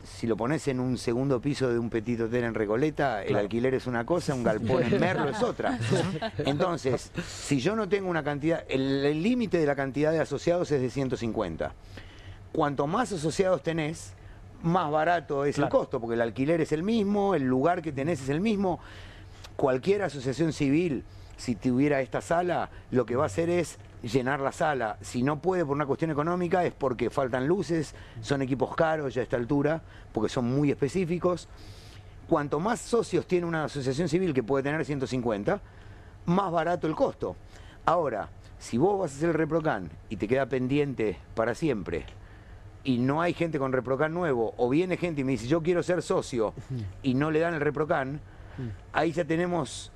Si lo pones en un segundo piso de un petit hotel en Recoleta, el alquiler es una cosa, un galpón en Merlo es otra. Entonces, si yo no tengo una cantidad, el límite de la cantidad de asociados es de 150. Cuanto más asociados tenés, más barato es el costo, porque el alquiler es el mismo, el lugar que tenés es el mismo. Cualquier asociación civil, si tuviera esta sala, lo que va a hacer es llenar la sala. Si no puede por una cuestión económica es porque faltan luces, son equipos caros ya a esta altura, porque son muy específicos. Cuanto más socios tiene una asociación civil, que puede tener 150, más barato el costo. Ahora, si vos vas a hacer el ReproCan y te queda pendiente para siempre, y no hay gente con ReproCan nuevo, o viene gente y me dice yo quiero ser socio y no le dan el ReproCan, ahí ya tenemos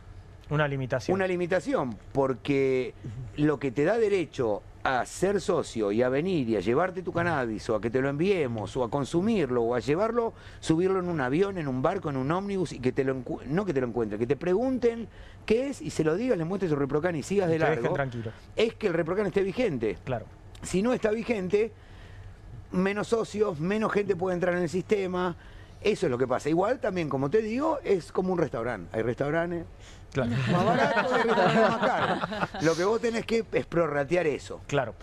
una limitación. Una limitación, porque lo que te da derecho a ser socio y a venir y a llevarte tu cannabis, o a que te lo enviemos, o a consumirlo, o a llevarlo, subirlo en un avión, en un barco, en un ómnibus, y que te lo no que te lo encuentren, que te pregunten qué es y se lo digas, les muestres el ReproCan y sigas de largo, es que el ReproCan esté vigente. Claro. Si no está vigente, menos socios, menos gente puede entrar en el sistema. Eso es lo que pasa. Igual también, como te digo, es como un restaurante. Hay restaurantes más baratos, hay restaurantes más caros. Lo que vos tenés que es prorratear eso. Claro.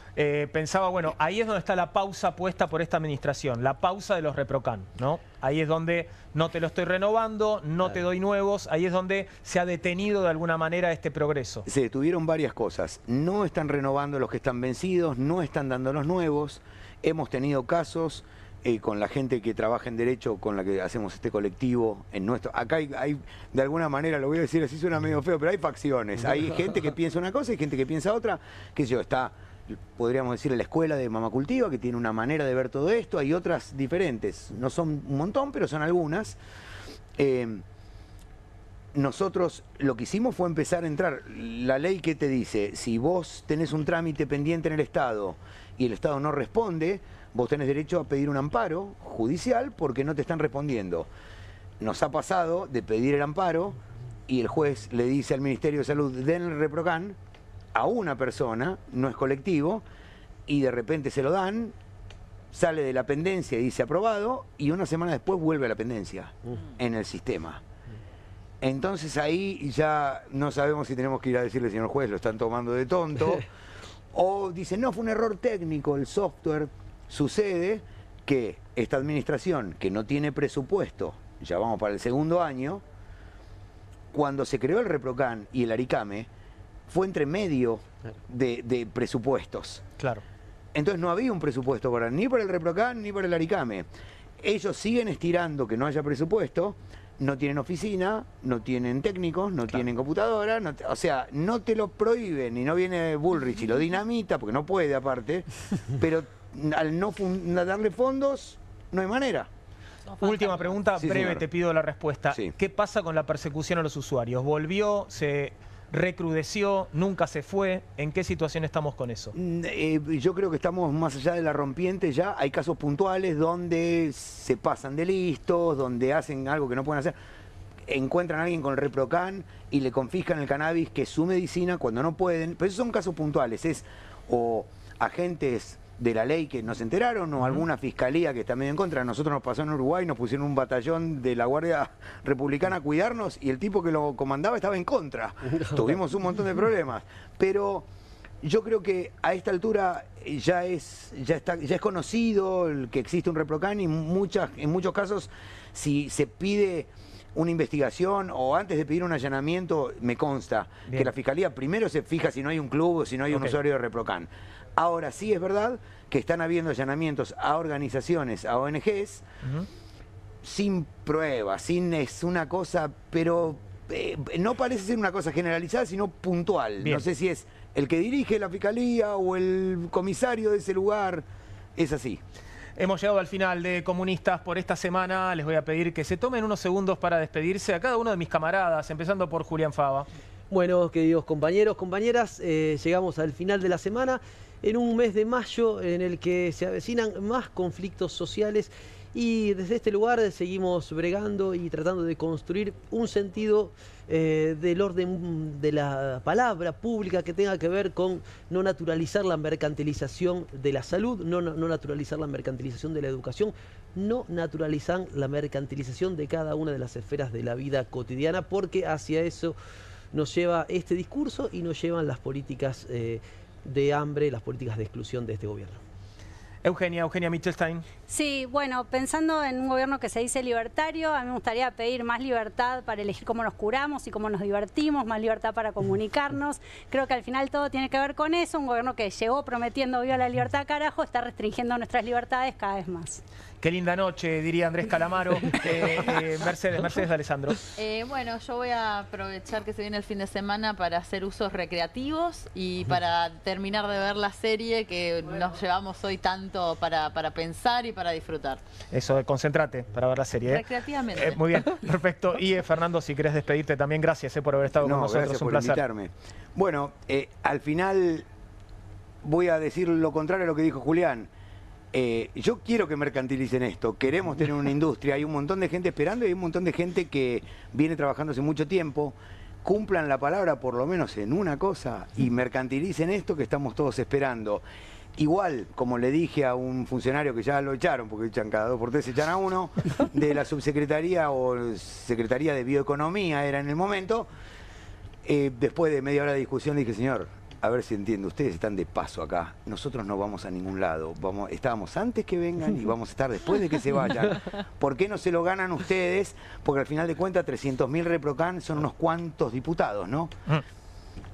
Pensaba, bueno, ahí es donde está la pausa puesta por esta administración, la pausa de los ReproCan, ¿no? Ahí es donde no te lo estoy renovando, no te doy nuevos, ahí es donde se ha detenido de alguna manera este progreso. Se detuvieron varias cosas. No están renovando los que están vencidos, no están dando los nuevos. Hemos tenido casos con la gente que trabaja en derecho, con la que hacemos este colectivo en nuestro. Acá hay, de alguna manera, lo voy a decir así, suena medio feo, pero hay facciones. Hay gente que piensa una cosa y gente que piensa otra. Qué sé yo, está, podríamos decir, la escuela de Mama Cultiva, que tiene una manera de ver todo esto. Hay otras diferentes. No son un montón, pero son algunas. Nosotros lo que hicimos fue empezar a entrar. La ley que te dice, si vos tenés un trámite pendiente en el Estado y el Estado no responde, vos tenés derecho a pedir un amparo judicial porque no te están respondiendo. Nos ha pasado de pedir el amparo y el juez le dice al Ministerio de Salud, den el ReproCan, a una persona, no es colectivo, y de repente se lo dan, sale de la pendencia y dice aprobado, y una semana después vuelve a la pendencia en el sistema. Entonces ahí ya no sabemos si tenemos que ir a decirle, señor juez, lo están tomando de tonto, o dicen, no, fue un error técnico, el software. Sucede que esta administración, que no tiene presupuesto, ya vamos para el segundo año, cuando se creó el ReproCan y el Aricame, fue entre medio de presupuestos. Claro. Entonces no había un presupuesto ni para el ReproCan ni para el Aricame. Ellos siguen estirando que no haya presupuesto, no tienen oficina, no tienen técnicos, no tienen computadora, o sea, no te lo prohíben y no viene Bullrich y lo dinamita, porque no puede aparte, pero al no darle fondos, no hay manera. Última pregunta, breve, señor. te pido la respuesta. Sí. ¿Qué pasa con la persecución a los usuarios? ¿Volvió? ¿Se recrudeció? ¿Nunca se fue? ¿En qué situación estamos con eso? Yo creo que estamos más allá de la rompiente ya. Hay casos puntuales donde se pasan de listos, donde hacen algo que no pueden hacer. Encuentran a alguien con el ReproCan y le confiscan el cannabis, que es su medicina, cuando no pueden. Pero esos son casos puntuales. Es o agentes de la ley que no se enteraron, o alguna fiscalía que está medio en contra. A nosotros nos pasó en Uruguay, nos pusieron un batallón de la Guardia Republicana a cuidarnos y el tipo que lo comandaba estaba en contra. Tuvimos un montón de problemas. Pero yo creo que a esta altura ya es conocido que existe un ReproCan, y en muchos casos, si se pide una investigación o antes de pedir un allanamiento, me consta que la fiscalía primero se fija si no hay un club o si no hay un usuario de ReproCan. Ahora sí es verdad que están habiendo allanamientos a organizaciones, a ONGs, sin pruebas, es una cosa, pero no parece ser una cosa generalizada, sino puntual. Bien. No sé si es el que dirige la fiscalía o el comisario de ese lugar, es así. Hemos llegado al final de Comunistas por esta semana. Les voy a pedir que se tomen unos segundos para despedirse a cada uno de mis camaradas, empezando por Julián Fava. Bueno, queridos compañeros, compañeras, llegamos al final de la semana, en un mes de mayo en el que se avecinan más conflictos sociales, y desde este lugar seguimos bregando y tratando de construir un sentido del orden de la palabra pública que tenga que ver con no naturalizar la mercantilización de la salud, no naturalizar la mercantilización de la educación, no naturalizar la mercantilización de cada una de las esferas de la vida cotidiana, porque hacia eso nos lleva este discurso y nos llevan las políticas de hambre, las políticas de exclusión de este gobierno. Eugenia Michelstein. Sí, bueno, pensando en un gobierno que se dice libertario, a mí me gustaría pedir más libertad para elegir cómo nos curamos y cómo nos divertimos, más libertad para comunicarnos. Creo que al final todo tiene que ver con eso. Un gobierno que llegó prometiendo viva la libertad, carajo, está restringiendo nuestras libertades cada vez más. Qué linda noche, diría Andrés Calamaro. Mercedes de Alessandro. Bueno, yo voy a aprovechar que se viene el fin de semana para hacer usos recreativos y para terminar de ver la serie que nos llevamos hoy tanto para pensar y para disfrutar. Eso, concéntrate para ver la serie. Recreativamente. Muy bien, perfecto. Y Fernando, si querés despedirte también, gracias por haber estado con nosotros. Gracias un por placer. invitarme. Bueno, al final voy a decir lo contrario a lo que dijo Julián. Yo quiero que mercantilicen esto, queremos tener una industria, hay un montón de gente esperando y hay un montón de gente que viene trabajando hace mucho tiempo. Cumplan la palabra por lo menos en una cosa y mercantilicen esto que estamos todos esperando. Igual, como le dije a un funcionario que ya lo echaron, porque echan cada 2 por 3, echan a uno, de la subsecretaría o Secretaría de Bioeconomía era en el momento, después de media hora de discusión dije, señor, a ver si entiendo, ustedes están de paso acá, nosotros no vamos a ningún lado, estábamos antes que vengan y vamos a estar después de que se vayan. ¿Por qué no se lo ganan ustedes? Porque al final de cuentas 300.000 ReproCan son unos cuantos diputados, ¿no?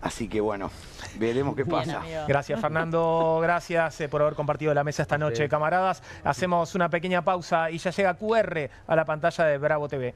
Así que bueno, veremos qué pasa. Gracias Fernando, gracias por haber compartido la mesa esta noche, camaradas. Hacemos una pequeña pausa y ya llega QR a la pantalla de Bravo TV.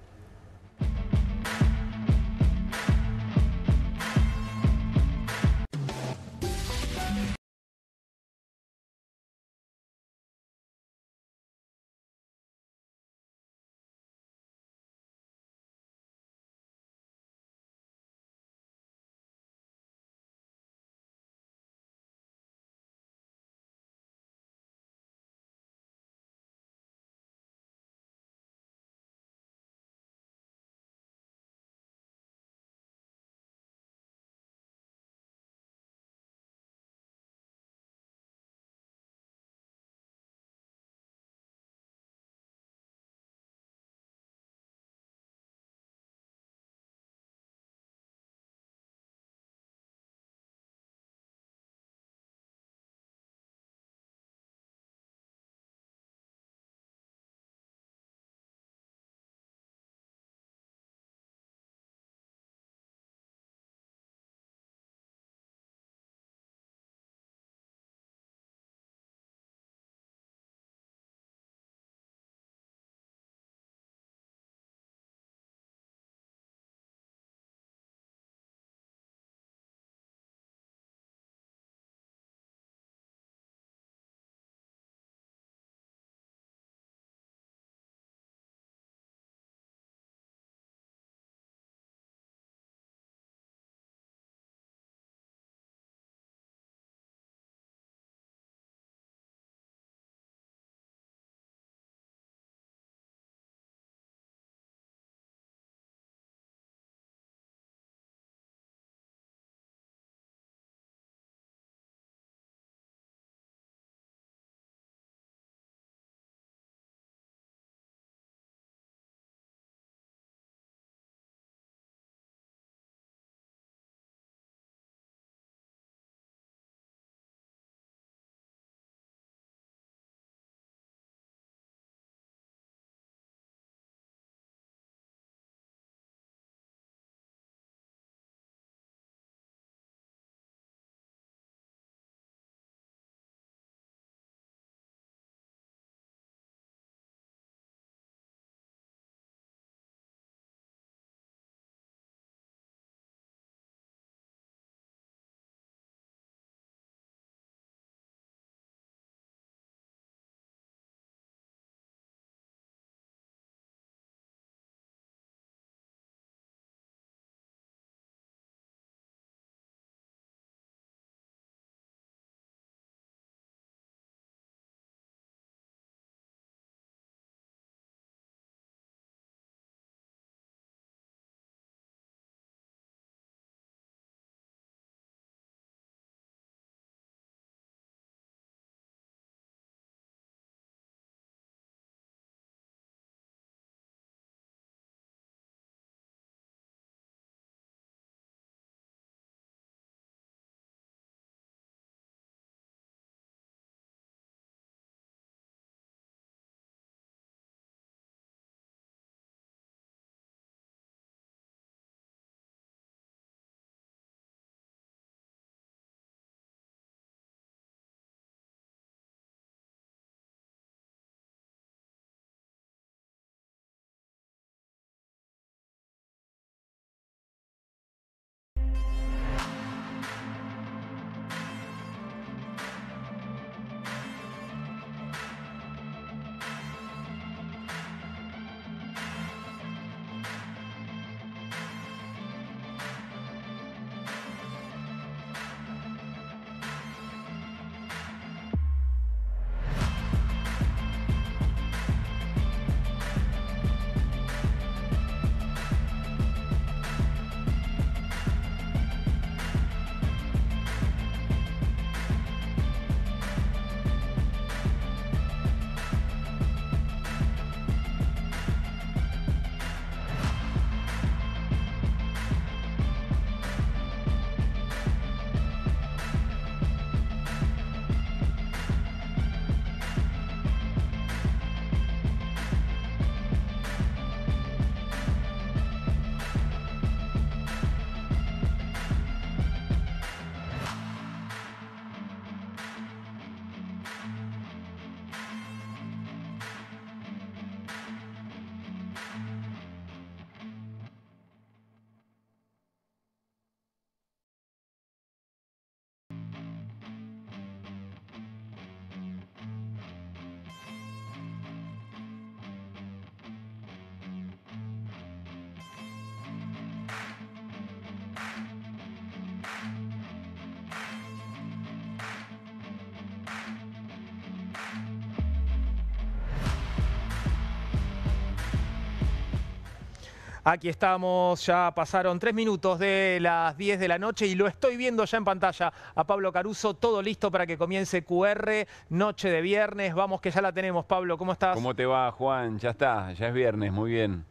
Aquí estamos, ya pasaron 3 minutos de las 10 de la noche y lo estoy viendo ya en pantalla a Pablo Caruso, todo listo para que comience QR, noche de viernes. Vamos que ya la tenemos, Pablo, ¿cómo estás? ¿Cómo te va, Juan? Ya está, ya es viernes, muy bien.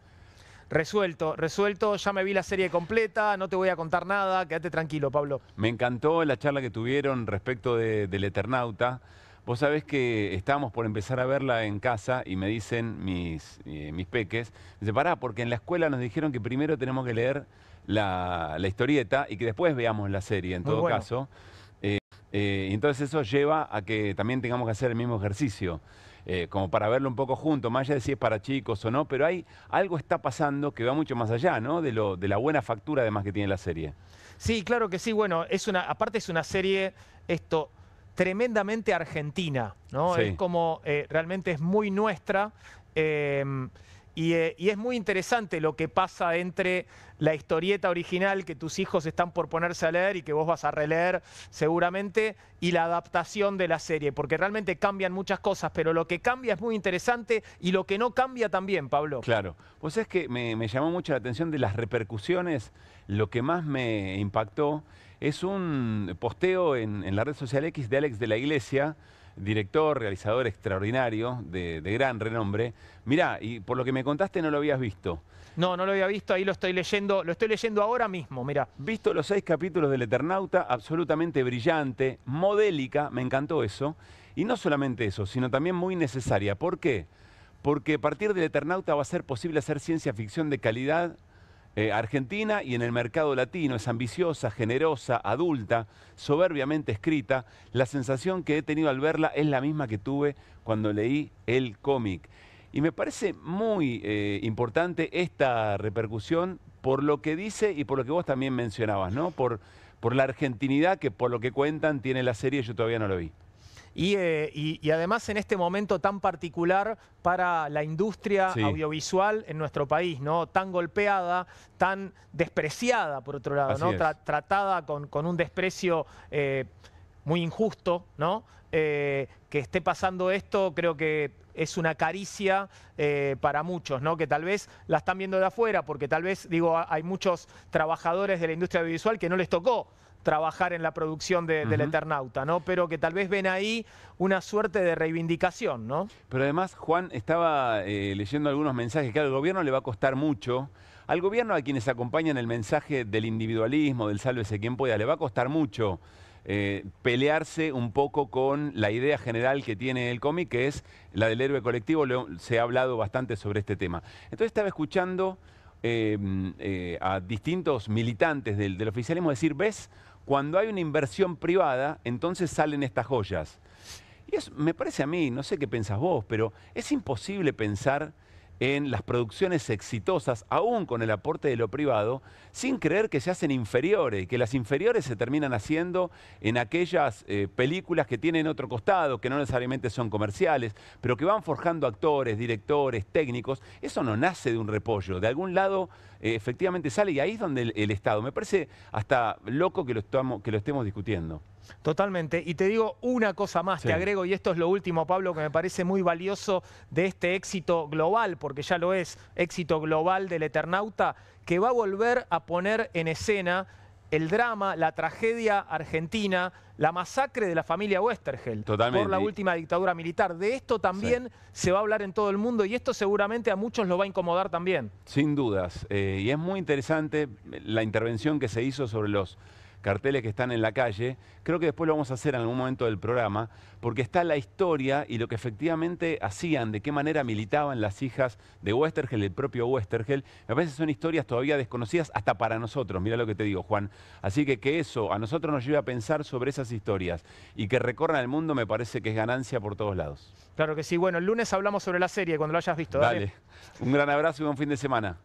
Resuelto, ya me vi la serie completa, no te voy a contar nada, quédate tranquilo, Pablo. Me encantó la charla que tuvieron respecto del Eternauta. Vos sabés que estábamos por empezar a verla en casa y me dicen mis peques, dice, pará, porque en la escuela nos dijeron que primero tenemos que leer la historieta y que después veamos la serie, en todo caso. Entonces eso lleva a que también tengamos que hacer el mismo ejercicio, como para verlo un poco juntos, más allá de si es para chicos o no, pero algo está pasando que va mucho más allá, ¿no? De la buena factura además que tiene la serie. Sí, claro que sí, bueno, aparte es una serie, tremendamente argentina, ¿no? Sí. Es como, realmente es muy nuestra y es muy interesante lo que pasa entre la historieta original que tus hijos están por ponerse a leer y que vos vas a releer seguramente y la adaptación de la serie, porque realmente cambian muchas cosas, pero lo que cambia es muy interesante y lo que no cambia también, Pablo. Claro. Vos sabés que me llamó mucho la atención de las repercusiones, lo que más me impactó es un posteo en la red social X de Alex de la Iglesia, director, realizador extraordinario, de gran renombre. Mirá, y por lo que me contaste no lo habías visto. No, no lo había visto, ahí lo estoy leyendo ahora mismo, mirá. Visto los 6 capítulos del Eternauta, absolutamente brillante, modélica, me encantó eso. Y no solamente eso, sino también muy necesaria. ¿Por qué? Porque a partir del Eternauta va a ser posible hacer ciencia ficción de calidad argentina y en el mercado latino. Es ambiciosa, generosa, adulta, soberbiamente escrita. La sensación que he tenido al verla es la misma que tuve cuando leí el cómic. Y me parece muy importante esta repercusión por lo que dice y por lo que vos también mencionabas, ¿no? Por la argentinidad que por lo que cuentan tiene la serie, yo todavía no lo vi. Y además en este momento tan particular para la industria audiovisual en nuestro país, ¿no? Tan golpeada, tan despreciada por otro lado, ¿no? Tratada con un desprecio muy injusto, ¿no? Que esté pasando esto, creo que es una caricia para muchos, ¿no? Que tal vez la están viendo de afuera, porque tal vez, digo, hay muchos trabajadores de la industria audiovisual que no les tocó trabajar en la producción del Eternauta, ¿no? Pero que tal vez ven ahí una suerte de reivindicación, ¿no? Pero además, Juan, estaba leyendo algunos mensajes que al gobierno le va a costar mucho. Al gobierno, a quienes acompañan el mensaje del individualismo, del sálvese quien pueda, le va a costar mucho pelearse un poco con la idea general que tiene el cómic, que es la del héroe colectivo. Se ha hablado bastante sobre este tema. Entonces estaba escuchando a distintos militantes del oficialismo decir, ¿ves? Cuando hay una inversión privada, entonces salen estas joyas. Y eso me parece a mí, no sé qué pensás vos, pero es imposible pensar en las producciones exitosas, aún con el aporte de lo privado, sin creer que se hacen inferiores, que las inferiores se terminan haciendo en aquellas películas que tienen otro costado, que no necesariamente son comerciales, pero que van forjando actores, directores, técnicos. Eso no nace de un repollo, de algún lado efectivamente sale y ahí es donde el Estado. Me parece hasta loco que lo estemos discutiendo. Totalmente. Y te digo una cosa más, te agrego, y esto es lo último, Pablo, que me parece muy valioso de este éxito global, porque ya lo es, éxito global del Eternauta, que va a volver a poner en escena el drama, la tragedia argentina, la masacre de la familia Westergel por la última dictadura militar. De esto también se va a hablar en todo el mundo y esto seguramente a muchos lo va a incomodar también. Sin dudas. Y es muy interesante la intervención que se hizo sobre los carteles que están en la calle. Creo que después lo vamos a hacer en algún momento del programa, porque está la historia y lo que efectivamente hacían, de qué manera militaban las hijas de Westergel, el propio Westergel. A veces son historias todavía desconocidas hasta para nosotros, mira lo que te digo, Juan. Así que eso a nosotros nos lleve a pensar sobre esas historias y que recorran el mundo, me parece que es ganancia por todos lados. Claro que sí. Bueno, el lunes hablamos sobre la serie cuando lo hayas visto. Dale. Un gran abrazo y buen fin de semana.